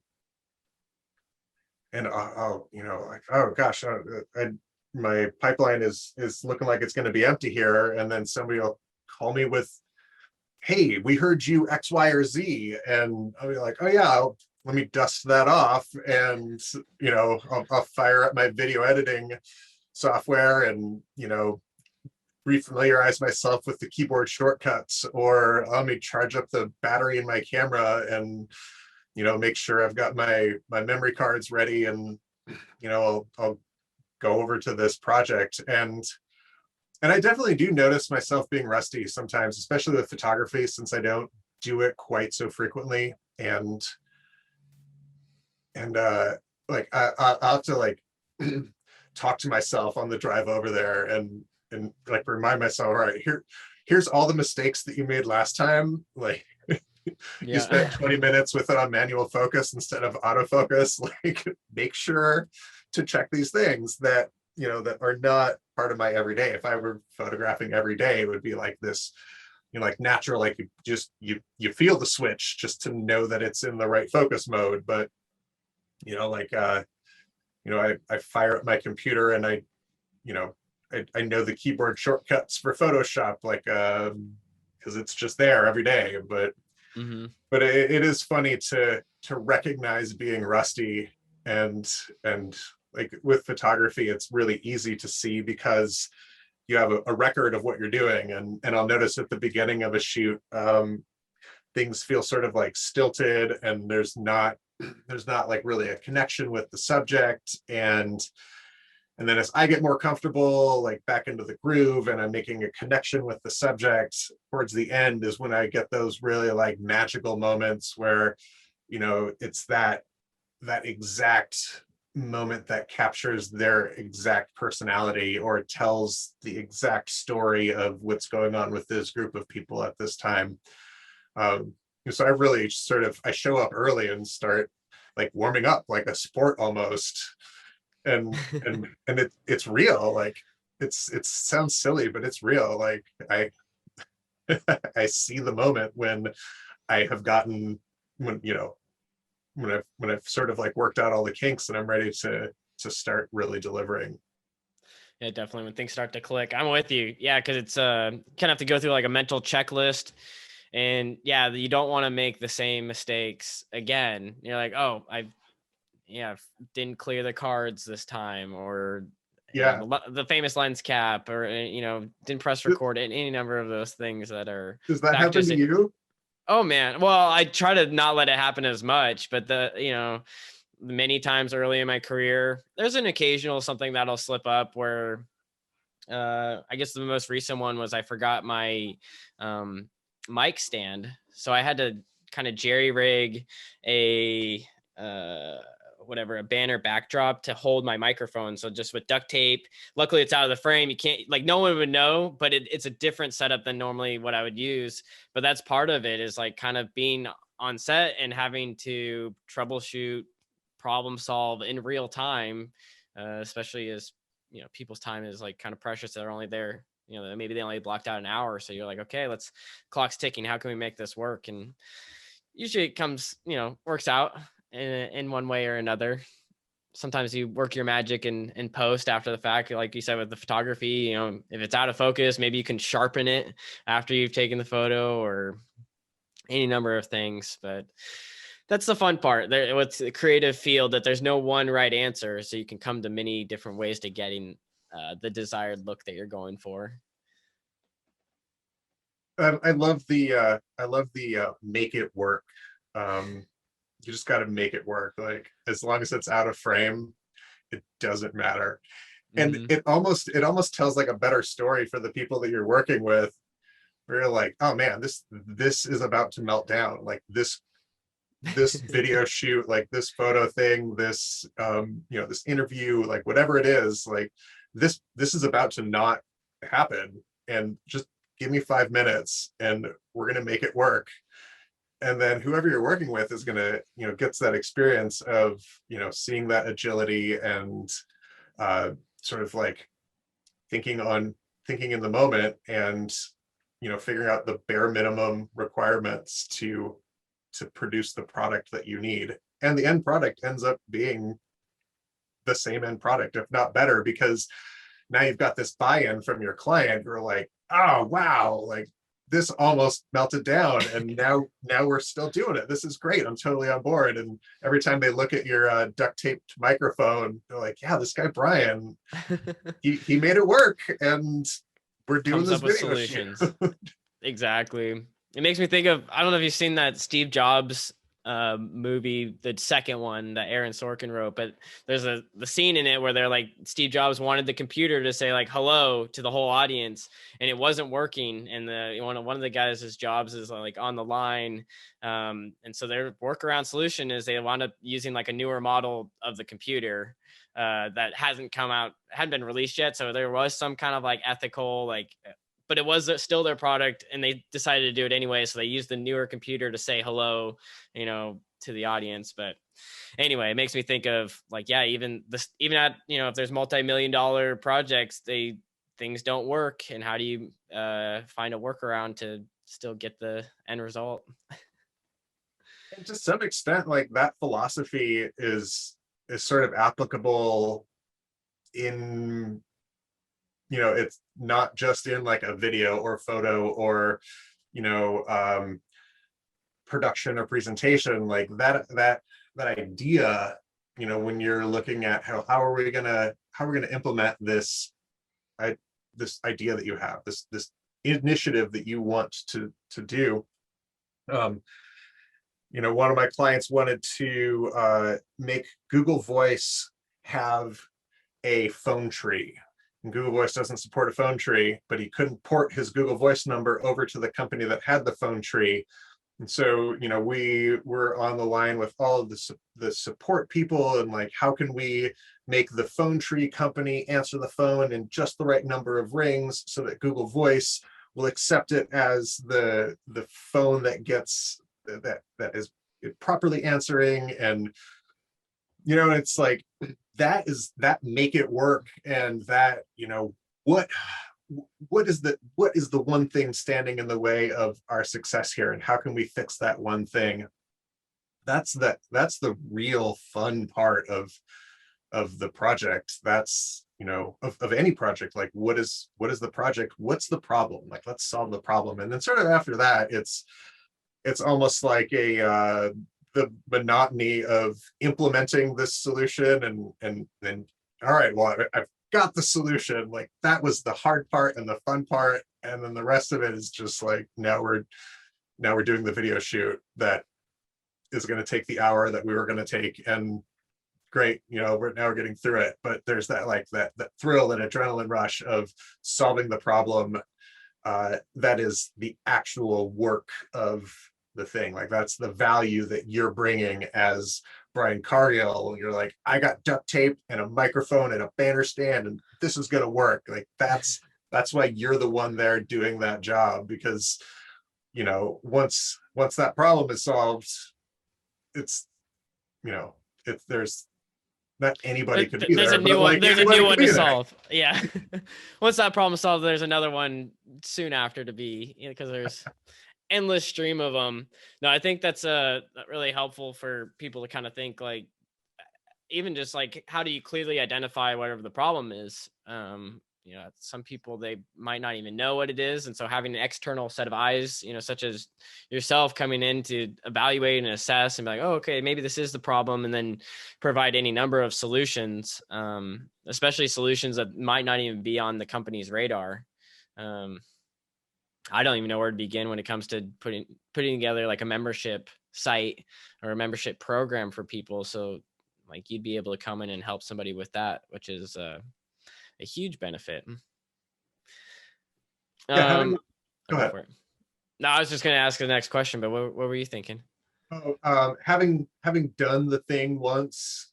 and I'll, like, oh gosh, my pipeline is looking like it's going to be empty here, and then somebody will call me with, hey, we heard you X, Y, or Z, and I'll be like, oh yeah, let me dust that off, and I'll fire up my video editing software, and refamiliarize myself with the keyboard shortcuts, or let me charge up the battery in my camera, and make sure I've got my memory cards ready, and I'll go over to this project. And I definitely do notice myself being rusty sometimes, especially with photography, since I don't do it quite so frequently. And like I'll have to like talk to myself on the drive over there, and like remind myself, all right, here's all the mistakes that you made last time. Like you spent 20 minutes with it on manual focus instead of autofocus. Like, make sure to check these things that that are not part of my everyday. If I were photographing every day, it would be like this, like natural, like you feel the switch just to know that it's in the right focus mode. But like I fire up my computer, and I know the keyboard shortcuts for Photoshop, like because it's just there every day. But but it is funny to recognize being rusty, and like with photography, it's really easy to see because you have a record of what you're doing. And I'll notice at the beginning of a shoot, things feel sort of like stilted, and there's not like really a connection with the subject. And then as I get more comfortable, like back into the groove, and I'm making a connection with the subject, towards the end is when I get those really like magical moments where, it's that exact moment that captures their exact personality, or tells the exact story of what's going on with this group of people at this time. So I really I show up early and start like warming up like a sport almost. And it's real. Like it sounds silly, but it's real. Like I see the moment when I have gotten, when I've sort of like worked out all the kinks, and I'm ready to start really delivering.
Yeah, definitely. When things start to click, I'm with you. Yeah, because it's kind of have to go through like a mental checklist, and yeah, you don't want to make the same mistakes again. You're like, oh, didn't clear the cards this time, or
Yeah.
the famous lens cap, or didn't press record, and any number of those things that are
Does that happen
factors
to you?
Oh man, well, I try to not let it happen as much, but many times early in my career, there's an occasional something that'll slip up where I guess the most recent one was I forgot my mic stand, so I had to kind of jerry rig a a banner backdrop to hold my microphone. So just with duct tape, luckily it's out of the frame. You can't, like, no one would know, but it's a different setup than normally what I would use. But that's part of it, is like kind of being on set and having to troubleshoot, problem solve in real time, especially as people's time is like kind of precious. They're only there, maybe they only blocked out an hour, so you're like, okay, clock's ticking, how can we make this work? And usually it comes, works out in one way or another. Sometimes you work your magic in post after the fact, like you said with the photography. If it's out of focus, maybe you can sharpen it after you've taken the photo, or any number of things. But that's the fun part. What's the creative field, that there's no one right answer, so you can come to many different ways to getting the desired look that you're going for.
I love the make it work. You just got to make it work. Like, as long as it's out of frame, it doesn't matter. And it almost tells like a better story for the people that you're working with, where you're like, oh man, this is about to melt down. Like this video shoot, like this photo thing, this this interview, like whatever it is, like this is about to not happen, and just give me 5 minutes and we're going to make it work. And then whoever you're working with is going to gets that experience of seeing that agility, and sort of like thinking in the moment, and figuring out the bare minimum requirements to to produce the product that you need. And the end product ends up being the same end product, if not better, because now you've got this buy-in from your client. You're like, oh wow, like this almost melted down, and now we're still doing it. This is great. I'm totally on board. And every time they look at your duct taped microphone, they're like, yeah, this guy Brian, he made it work, and we're doing
Comes
this
up with
video
solutions.
shoot.
Exactly. It makes me think of, I don't know if you've seen that Steve Jobs movie, the second one that Aaron Sorkin wrote, but there's the scene in it where they're like, Steve Jobs wanted the computer to say like hello to the whole audience, and it wasn't working, and one of the guys, his Jobs, is like on the line, and so their workaround solution is they wound up using like a newer model of the computer that hadn't been released yet, so there was some kind of like ethical like, but it was still their product, and they decided to do it anyway. So they used the newer computer to say hello, to the audience. But anyway, it makes me think of like, yeah, even at, if there's multi-million-dollar projects, things don't work. And how do you find a workaround to still get the end result?
And to some extent, like that philosophy is sort of applicable in, it's not just in like a video or photo or, production or presentation, like that idea, when you're looking at how are we gonna implement this idea that you have, this initiative that you want to do. One of my clients wanted to make Google Voice have a phone tree. And Google Voice doesn't support a phone tree, but he couldn't port his Google Voice number over to the company that had the phone tree. And so, we were on the line with all of the support people, and like, how can we make the phone tree company answer the phone in just the right number of rings so that Google Voice will accept it as the phone that gets that is properly answering. And it's like that make it work. And that, what is the one thing standing in the way of our success here, and how can we fix that one thing? That's the real fun part of the project. That's, of any project. Like, what is the project, what's the problem, like, let's solve the problem. And then sort of after that, it's almost like the monotony of implementing this solution, and then, all right, well, I've got the solution. Like, that was the hard part and the fun part, and then the rest of it is just like, now we're doing the video shoot that is going to take the hour that we were going to take, and great, we're getting through it. But there's that like that thrill and adrenaline rush of solving the problem. That is the actual work of the thing. Like, that's the value that you're bringing as Brian Cargill. You're like, I got duct tape and a microphone and a banner stand, and this is going to work. Like, that's why you're the one there doing that job, because once that problem is solved, it's there's not anybody could be
there's
there,
a new one.
like,
There's a new one to
there.
solve. Yeah. Once that problem solved, there's another one soon after to be, because there's endless stream of them. No, I think that's really helpful for people to kind of think, like, even just like, how do you clearly identify whatever the problem is? Some people, they might not even know what it is, and so having an external set of eyes, such as yourself, coming in to evaluate and assess and be like, oh, okay, maybe this is the problem, and then provide any number of solutions, especially solutions that might not even be on the company's radar. I don't even know where to begin when it comes to putting together like a membership site or a membership program for people. So like, you'd be able to come in and help somebody with that, which is a huge benefit.
Yeah, go ahead.
For it. No, I was just going to ask the next question, but what were you thinking?
Having done the thing once,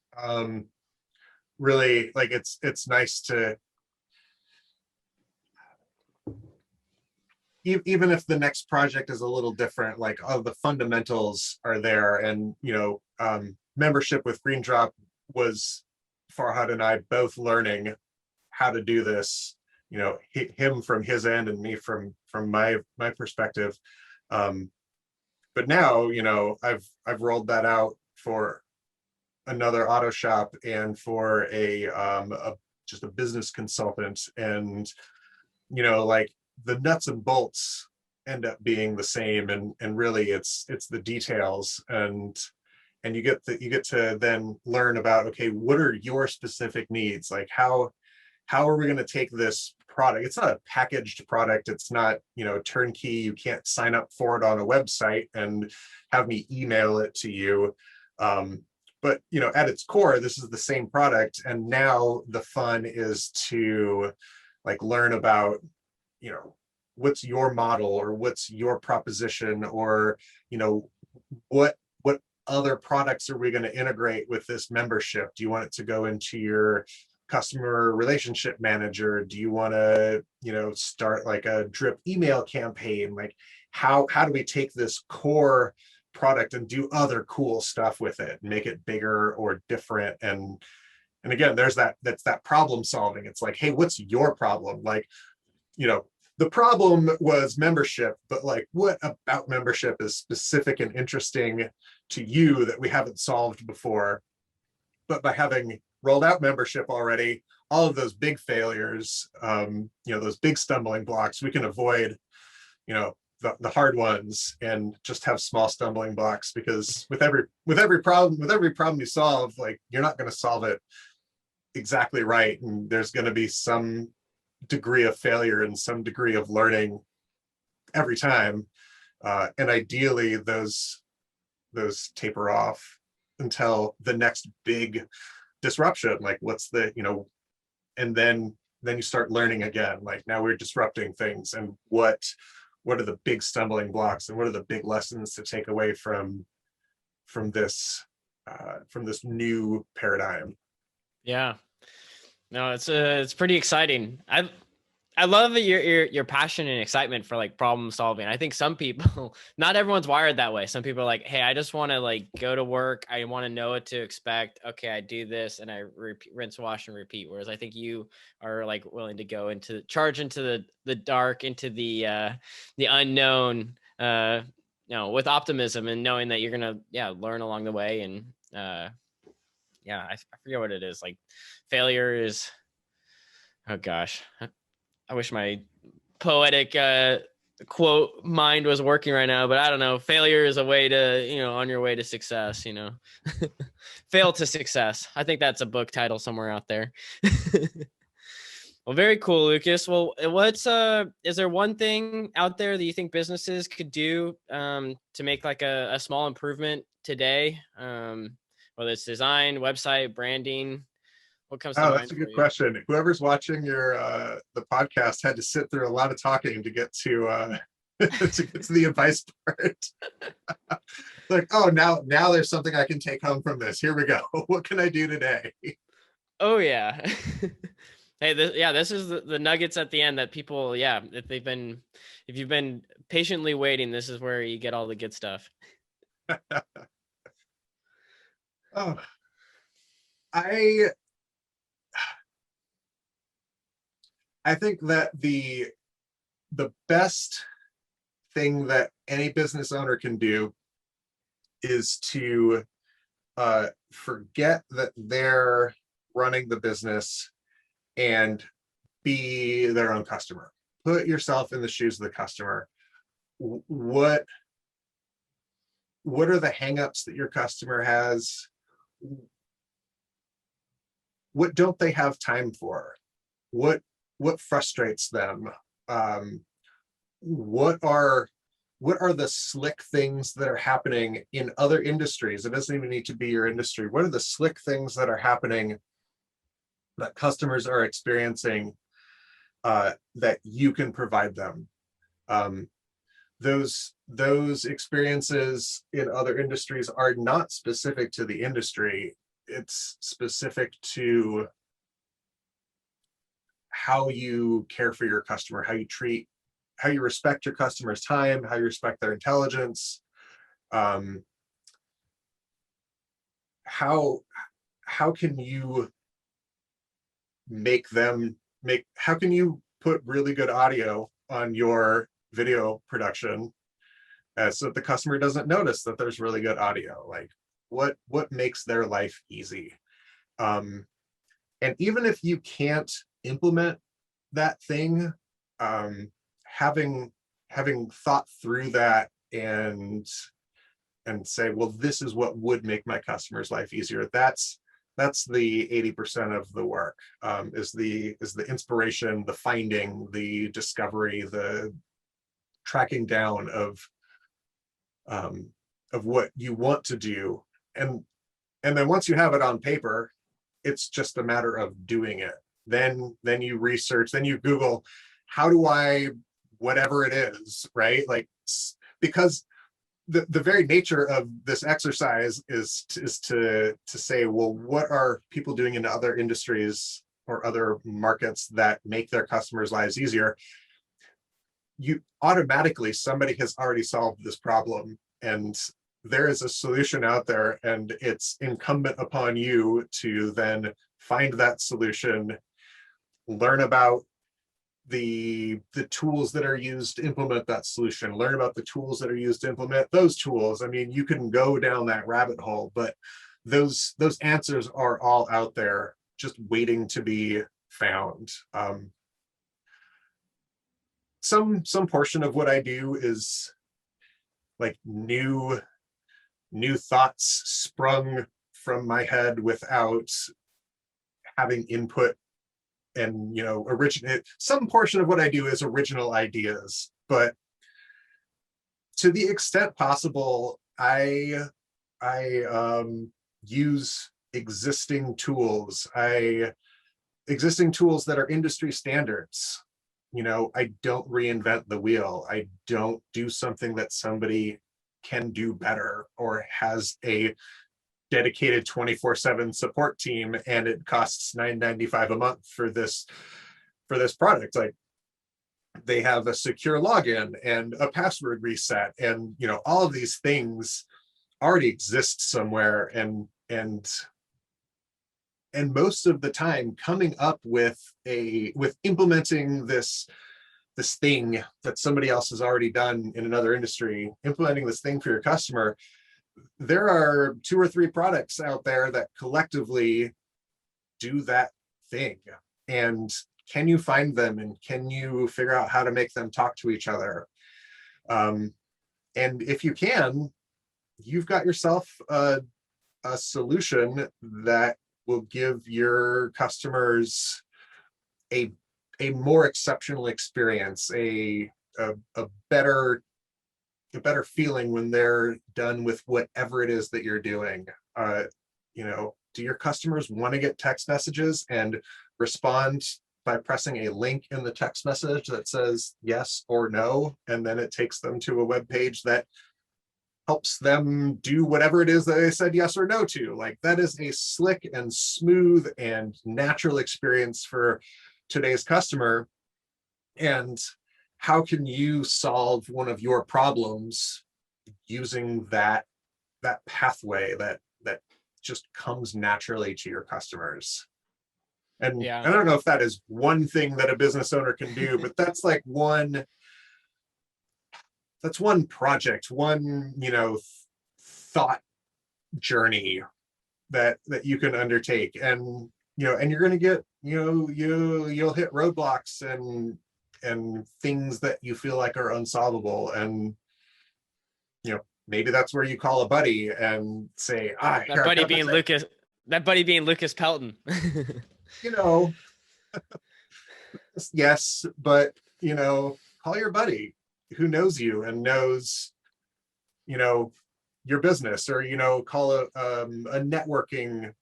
really, like, it's nice to, even if the next project is a little different, like, all the fundamentals are there. And membership with Green Drop was Farhad and I both learning how to do this, him from his end and me from my perspective. But but now, you know, I've rolled that out for another auto shop and for a just a business consultant, and you know, like the nuts and bolts end up being the same, and really it's the details, and you get to then learn about, okay, what are your specific needs, like how are we going to take this product? It's not a packaged product. It's not, you know, turnkey. You can't sign up for it on a website and have me email it to you. But, you know, at its core, this is the same product. And now the fun is to like learn about, you know, what's your model, or what's your proposition, or, you know, what other products are we going to integrate with this membership? Do you want it to go into your customer relationship manager? Do you want to, you know, start like a drip email campaign? Like how do we take this core product and do other cool stuff with it, make it bigger or different? And again, that's that problem solving. It's like, hey, what's your problem? Like, you know, the problem was membership, but like what about membership is specific and interesting to you that we haven't solved before? But by having rolled out membership already, all of those big failures, you know, those big stumbling blocks, we can avoid, you know, the hard ones, and just have small stumbling blocks, because with every problem you solve, like you're not going to solve it exactly right, and there's going to be some degree of failure and some degree of learning every time, and ideally those taper off until the next big disruption. Like what's the, you know, and then you start learning again, like now we're disrupting things, and what are the big stumbling blocks, and what are the big lessons to take away from this new paradigm.
Yeah. No, it's pretty exciting. I love your passion and excitement for like problem solving. I think some people, not everyone's wired that way. Some people are like, hey, I just want to like go to work. I want to know what to expect. Okay, I do this and I rinse, wash, and repeat. Whereas I think you are like willing to go charge into the dark, into the unknown, you know, with optimism and knowing that you're gonna learn along the way. And I forget what it is. Like failure is, oh gosh, I wish my poetic quote mind was working right now, but I don't know. Failure is a way to, you know, on your way to success, you know. Fail to success. I think that's a book title somewhere out there. Well, very cool, Lucas. Well, is there one thing out there that you think businesses could do to make like a small improvement today? Whether it's design, website, branding, what comes to
Oh,
mind
that's a
for
good
you?
question. Whoever's watching your the podcast had to sit through a lot of talking to get to to get to the advice part. Like, oh, now there's something I can take home from this. Here we go. What can I do today?
Oh yeah. Hey, this is the nuggets at the end that people, if you've been patiently waiting, this is where you get all the good stuff.
Oh, I I think that the best thing that any business owner can do is to forget that they're running the business and be their own customer. Put yourself in the shoes of the customer. What are the hangups that your customer has? What don't they have time for? What frustrates them? Um, what are the slick things that are happening in other industries? It doesn't even need to be your industry. What are the slick things that are happening that customers are experiencing that you can provide them? Um, those experiences in other industries are not specific to the industry. It's specific to how you care for your customer, how you respect your customer's time, how you respect their intelligence, how can you how can you put really good audio on your video production, so that the customer doesn't notice that there's really good audio. Like what makes their life easy. And even if you can't implement that thing, having thought through that and say, well, this is what would make my customer's life easier. That's the 80% of the work, is the inspiration, the finding, the discovery, the tracking down of what you want to do. And then once you have it on paper, it's just a matter of doing it. Then you research, then you Google, how do I, whatever it is, right? Like, because the very nature of this exercise is to say, well, what are people doing in other industries or other markets that make their customers' lives easier? You automatically, somebody has already solved this problem, and there is a solution out there, and it's incumbent upon you to then find that solution, learn about the tools that are used to implement that solution, learn about the tools that are used to implement those tools. I mean, you can go down that rabbit hole, but those answers are all out there just waiting to be found. Some portion of what I do is like new thoughts sprung from my head without having input, and originate. Some portion of what I do is original ideas, but to the extent possible, I use existing tools. Existing tools that are industry standards. I don't reinvent the wheel. I don't do something that somebody can do better or has a dedicated 24/7 support team and it costs $9.95 a month for this product. Like, they have a secure login and a password reset, and all of these things already exist somewhere, and most of the time coming up with implementing this thing that somebody else has already done in another industry, implementing this thing for your customer. There are 2 or 3 products out there that collectively do that thing. And can you find them, and can you figure out how to make them talk to each other? And if you can, you've got yourself a solution that will give your customers a more exceptional experience, a better feeling when they're done with whatever it is that you're doing. Do your customers want to get text messages and respond by pressing a link in the text message that says yes or no, and then it takes them to a web page that helps them do whatever it is that they said yes or no to? Like, that is a slick and smooth and natural experience for today's customer. And how can you solve one of your problems using that pathway that just comes naturally to your customers? And
Yeah.
I don't know if that is one thing that a business owner can do, but that's like one project, one thought journey that you can undertake. And and you're going to get you'll hit roadblocks and things that you feel like are unsolvable, and maybe that's where you call a buddy and say,
That buddy being Lucas Pelton.
Yes, but call your buddy who knows you and knows your business, or call a networking,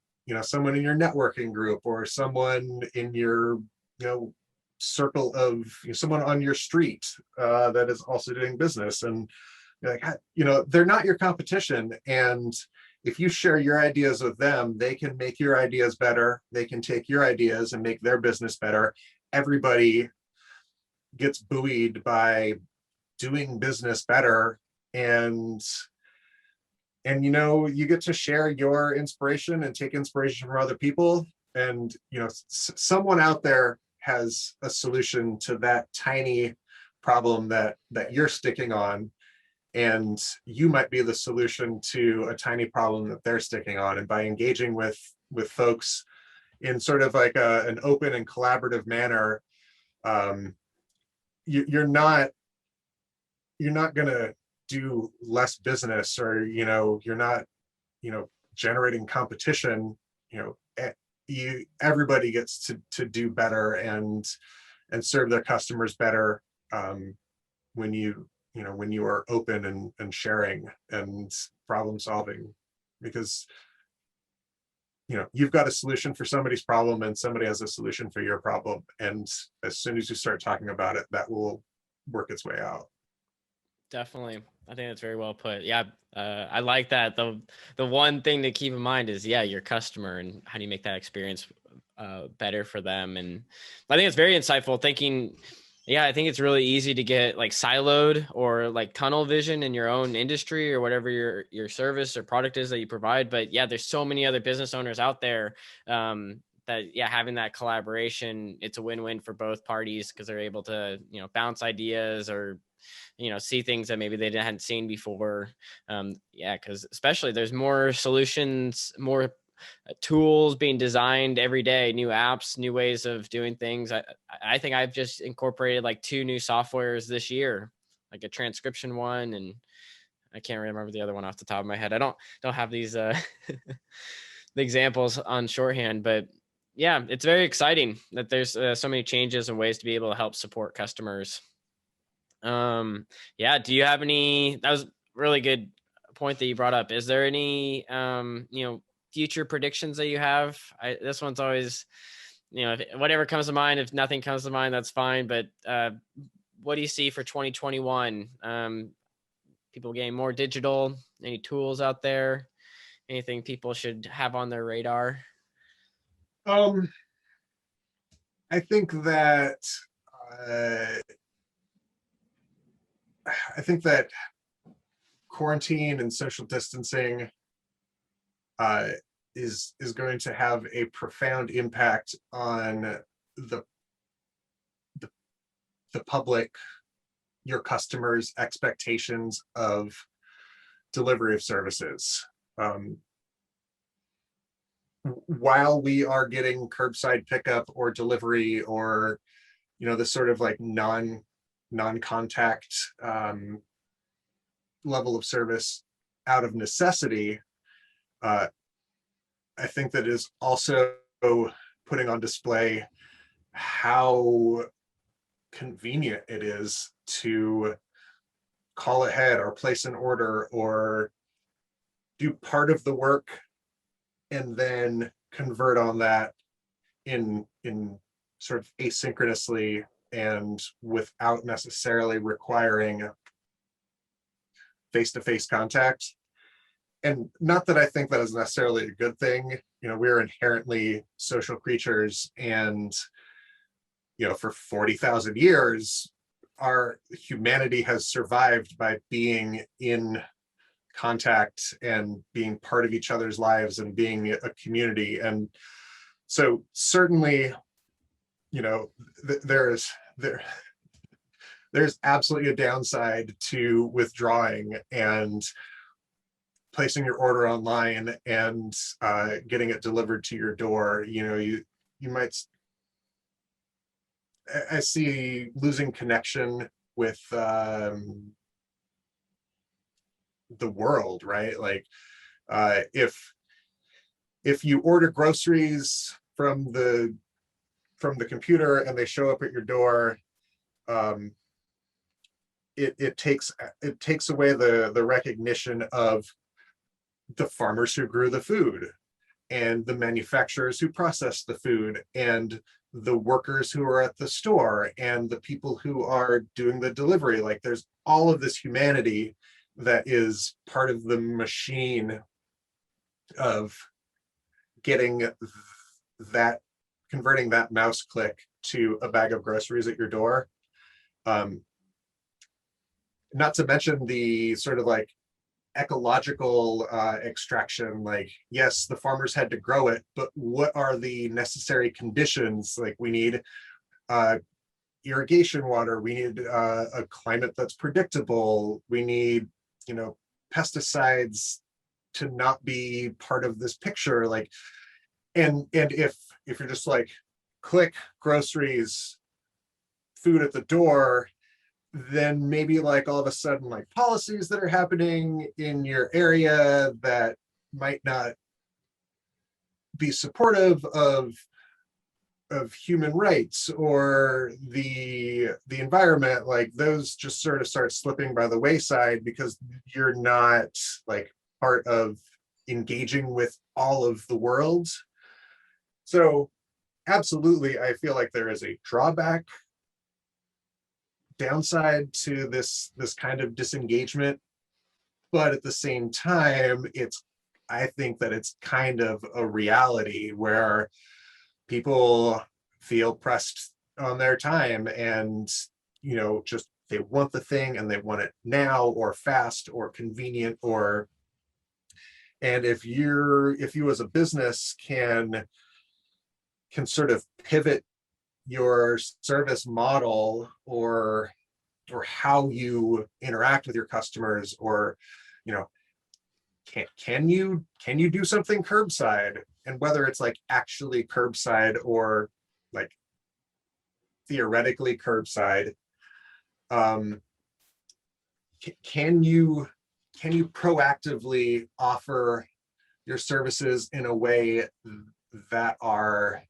someone in your networking group, or someone in your circle of someone on your street that is also doing business. And like, they're not your competition, and if you share your ideas with them, they can make your ideas better. They can take your ideas and make their business better. Everybody gets buoyed by doing business better, and you get to share your inspiration and take inspiration from other people. And someone out there has a solution to that tiny problem that you're sticking on, and you might be the solution to a tiny problem that they're sticking on. And by engaging with folks in sort of like an open and collaborative manner, you're not going to do less business, or you're not generating competition. Everybody gets to do better and serve their customers better, when you are open and sharing and problem solving, because you've got a solution for somebody's problem and somebody has a solution for your problem, and as soon as you start talking about it, that will work its way out.
Definitely. I think that's very well put. Yeah. I like that. The one thing to keep in mind is, yeah, your customer, and how do you make that experience better for them. And I think it's very insightful thinking. Yeah, I think it's really easy to get like siloed or like tunnel vision in your own industry or whatever your service or product is that you provide. But yeah, there's so many other business owners out there, that, yeah, having that collaboration, it's a win-win for both parties, because they're able to, bounce ideas, or see things that maybe they hadn't seen before. Yeah, because especially there's more solutions, more tools being designed every day, new apps, new ways of doing things. I think I've just incorporated like 2 new softwares this year, like a transcription one, and I can't remember the other one off the top of my head. I don't have these the examples on shorthand, but yeah, it's very exciting that there's so many changes and ways to be able to help support customers. Yeah, do you have any, that was a really good point that you brought up. Is there any future predictions that you have? This one's always, whatever comes to mind. If nothing comes to mind, that's fine. But what do you see for 2021? People getting more digital, any tools out there, anything people should have on their radar?
I think that uh, quarantine and social distancing is going to have a profound impact on the public, your customers' expectations of delivery of services. While we are getting curbside pickup or delivery, or this sort of like non-contact level of service out of necessity, I think that is also putting on display how convenient it is to call ahead or place an order or do part of the work and then convert on that in sort of asynchronously and without necessarily requiring face-to-face contact. And not that I think that is necessarily a good thing. We're inherently social creatures, and for 40,000 years, our humanity has survived by being in contact and being part of each other's lives and being a community. And so certainly, there's absolutely a downside to withdrawing and placing your order online and getting it delivered to your door. You might, I see losing connection with the world, right? Like if you order groceries from the computer and they show up at your door, it takes away the recognition of the farmers who grew the food, and the manufacturers who process the food, and the workers who are at the store, and the people who are doing the delivery. Like, there's all of this humanity that is part of the machine of getting that, converting that mouse click to a bag of groceries at your door. Not to mention the sort of like ecological extraction. Like, yes, the farmers had to grow it, but what are the necessary conditions? Like, we need irrigation water, we need a climate that's predictable, we need pesticides to not be part of this picture. Like, and if you're just like, click groceries, food at the door, then maybe like all of a sudden like policies that are happening in your area that might not be supportive of human rights or the environment, like those just sort of start slipping by the wayside because you're not like part of engaging with all of the world. So absolutely, I feel like there is a downside to this kind of disengagement, but at the same time, I think that it's kind of a reality where people feel pressed on their time, and just they want the thing and they want it now or fast or convenient. Or and if you as a business can sort of pivot your service model or how you interact with your customers, or you know can you do something curbside, and whether it's like actually curbside or like theoretically curbside, um can you proactively offer your services in a way that are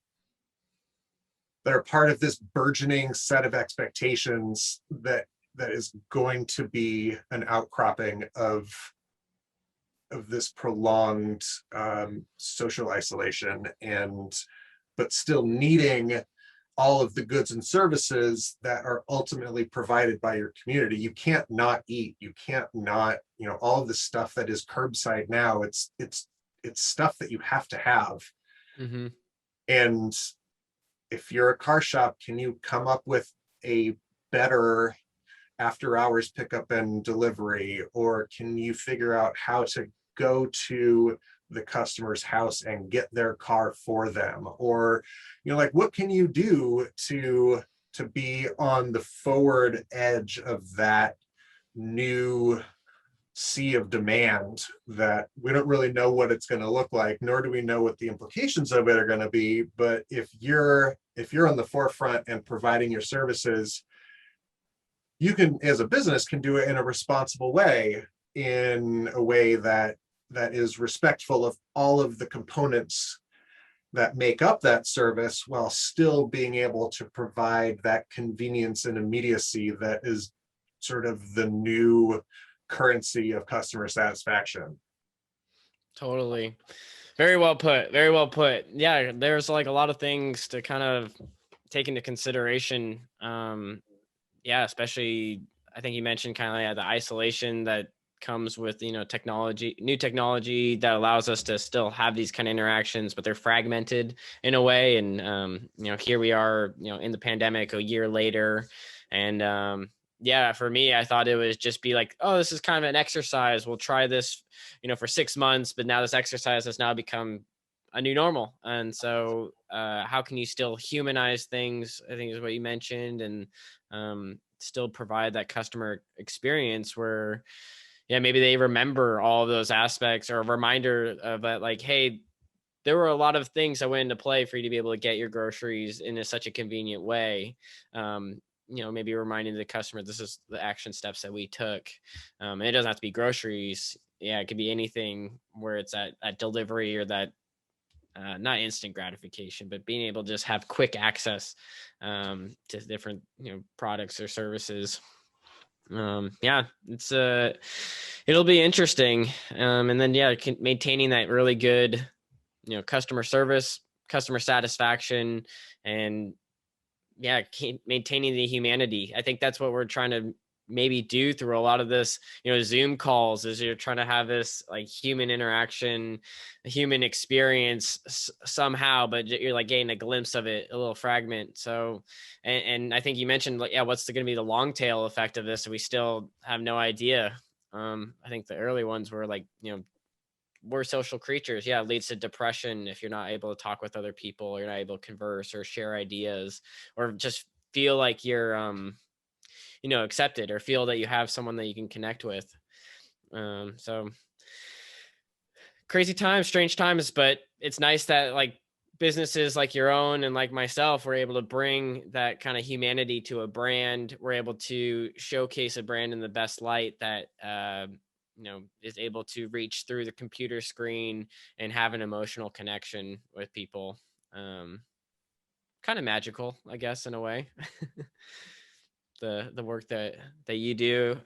part of this burgeoning set of expectations that is going to be an outcropping of this prolonged social isolation, and but still needing all of the goods and services that are ultimately provided by your community. You can't not eat. You can't not, all of the stuff that is curbside now, it's stuff that you have to have.
Mm-hmm.
And if you're a car shop, can you come up with a better after hours pickup and delivery? Or can you figure out how to go to the customer's house and get their car for them? Or, like, what can you do to be on the forward edge of that new sea of demand that we don't really know what it's going to look like, nor do we know what the implications of it are going to be. But if you're on the forefront and providing your services, you can, as a business, can do it in a responsible way, in a way that is respectful of all of the components that make up that service, while still being able to provide that convenience and immediacy that is sort of the new currency of customer satisfaction.
Totally. Very well put. Very well put. Yeah, there's like a lot of things to kind of take into consideration. Yeah, especially I think you mentioned kind of the isolation that comes with new technology that allows us to still have these kind of interactions, but they're fragmented in a way. And here we are, in the pandemic a year later, and yeah, for me, I thought it would just be like, oh, this is kind of an exercise. We'll try this, for 6 months, but now this exercise has now become a new normal. And so how can you still humanize things, I think is what you mentioned, and still provide that customer experience where, yeah, maybe they remember all of those aspects, or a reminder of that, like, hey, there were a lot of things that went into play for you to be able to get your groceries in such a convenient way. Maybe reminding the customer, this is the action steps that we took. And it doesn't have to be groceries. Yeah, it could be anything where it's at delivery, or that not instant gratification, but being able to just have quick access to different products or services. Yeah, it's it'll be interesting. And then maintaining that really good customer service, customer satisfaction, and yeah, maintaining the humanity. I think that's what we're trying to maybe do through a lot of this, Zoom calls, is you're trying to have this like human interaction, a human experience somehow, but you're like getting a glimpse of it, a little fragment. So, and I think you mentioned, like, yeah, what's going to be the long tail effect of this? We still have no idea. I think the early ones were like, we're social creatures. Yeah, it leads to depression if you're not able to talk with other people, or you're not able to converse or share ideas, or just feel like you're accepted, or feel that you have someone that you can connect with. So crazy times, strange times, but it's nice that like businesses like your own and like myself, we're able to bring that kind of humanity to a brand. We're able to showcase a brand in the best light that, is able to reach through the computer screen and have an emotional connection with people. Kind of magical, I guess, in a way. the work that you do.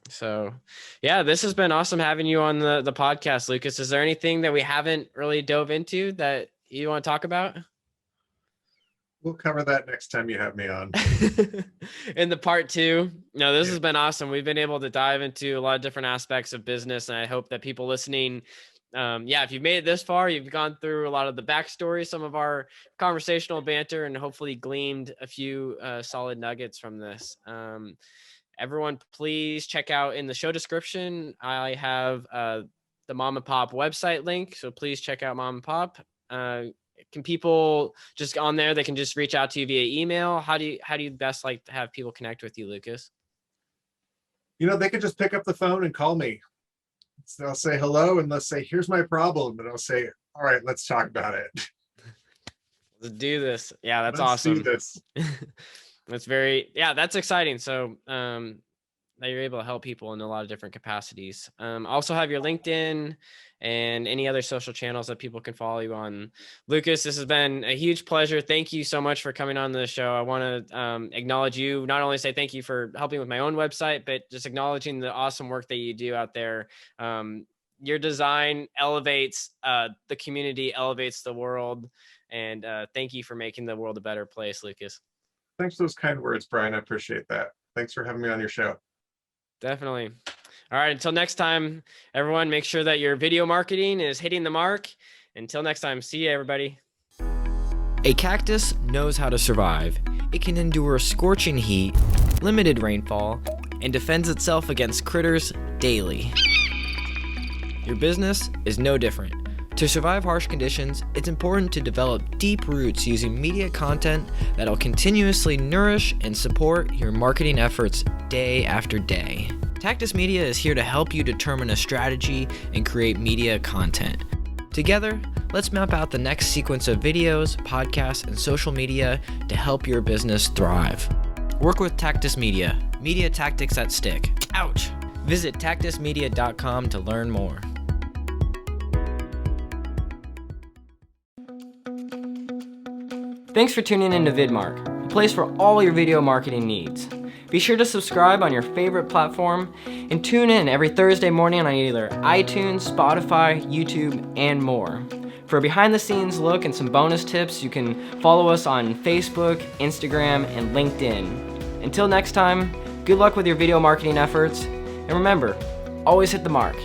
So yeah, this has been awesome having you on the podcast, Lucas. Is there anything that we haven't really dove into that you want to talk about?
We'll cover that next time you have me on.
In the part 2. No, this has been awesome. We've been able to dive into a lot of different aspects of business, and I hope that people listening, if you've made it this far, you've gone through a lot of the backstory, some of our conversational banter, and hopefully gleaned a few solid nuggets from this. Everyone, please check out in the show description. I have the Mom and Pop website link, so please check out Mom and Pop. Can people just on there, they can just reach out to you via email? How do you best like to have people connect with you, Lucas?
They could just pick up the phone and call me. So they'll say hello and they'll say, here's my problem. And I'll say, all right, let's talk about it.
Let's do this. Yeah, that's
Let's
awesome.
do this.
That's exciting. So that you're able to help people in a lot of different capacities. Also have your LinkedIn and any other social channels that people can follow you on. Lucas, this has been a huge pleasure. Thank you so much for coming on the show. I want to acknowledge you, not only say thank you for helping with my own website, but just acknowledging the awesome work that you do out there. Your design elevates the community, elevates the world. And thank you for making the world a better place, Lucas.
Thanks for those kind words, Brian. I appreciate that. Thanks for having me on your show.
Definitely. All right. Until next time, everyone, make sure that your video marketing is hitting the mark. Until next time, see you, everybody.
A cactus knows how to survive. It can endure scorching heat, limited rainfall, and defends itself against critters daily. Your business is no different. To survive harsh conditions, it's important to develop deep roots using media content that'll continuously nourish and support your marketing efforts day after day. Tactus Media is here to help you determine a strategy and create media content. Together, let's map out the next sequence of videos, podcasts, and social media to help your business thrive. Work with Tactus Media, media tactics that stick. Ouch! Visit tactusmedia.com to learn more.
Thanks for tuning in to VidMark, a place for all your video marketing needs. Be sure to subscribe on your favorite platform and tune in every Thursday morning on either iTunes, Spotify, YouTube, and more. For a behind-the-scenes look and some bonus tips, you can follow us on Facebook, Instagram, and LinkedIn. Until next time, good luck with your video marketing efforts, and remember, always hit the mark.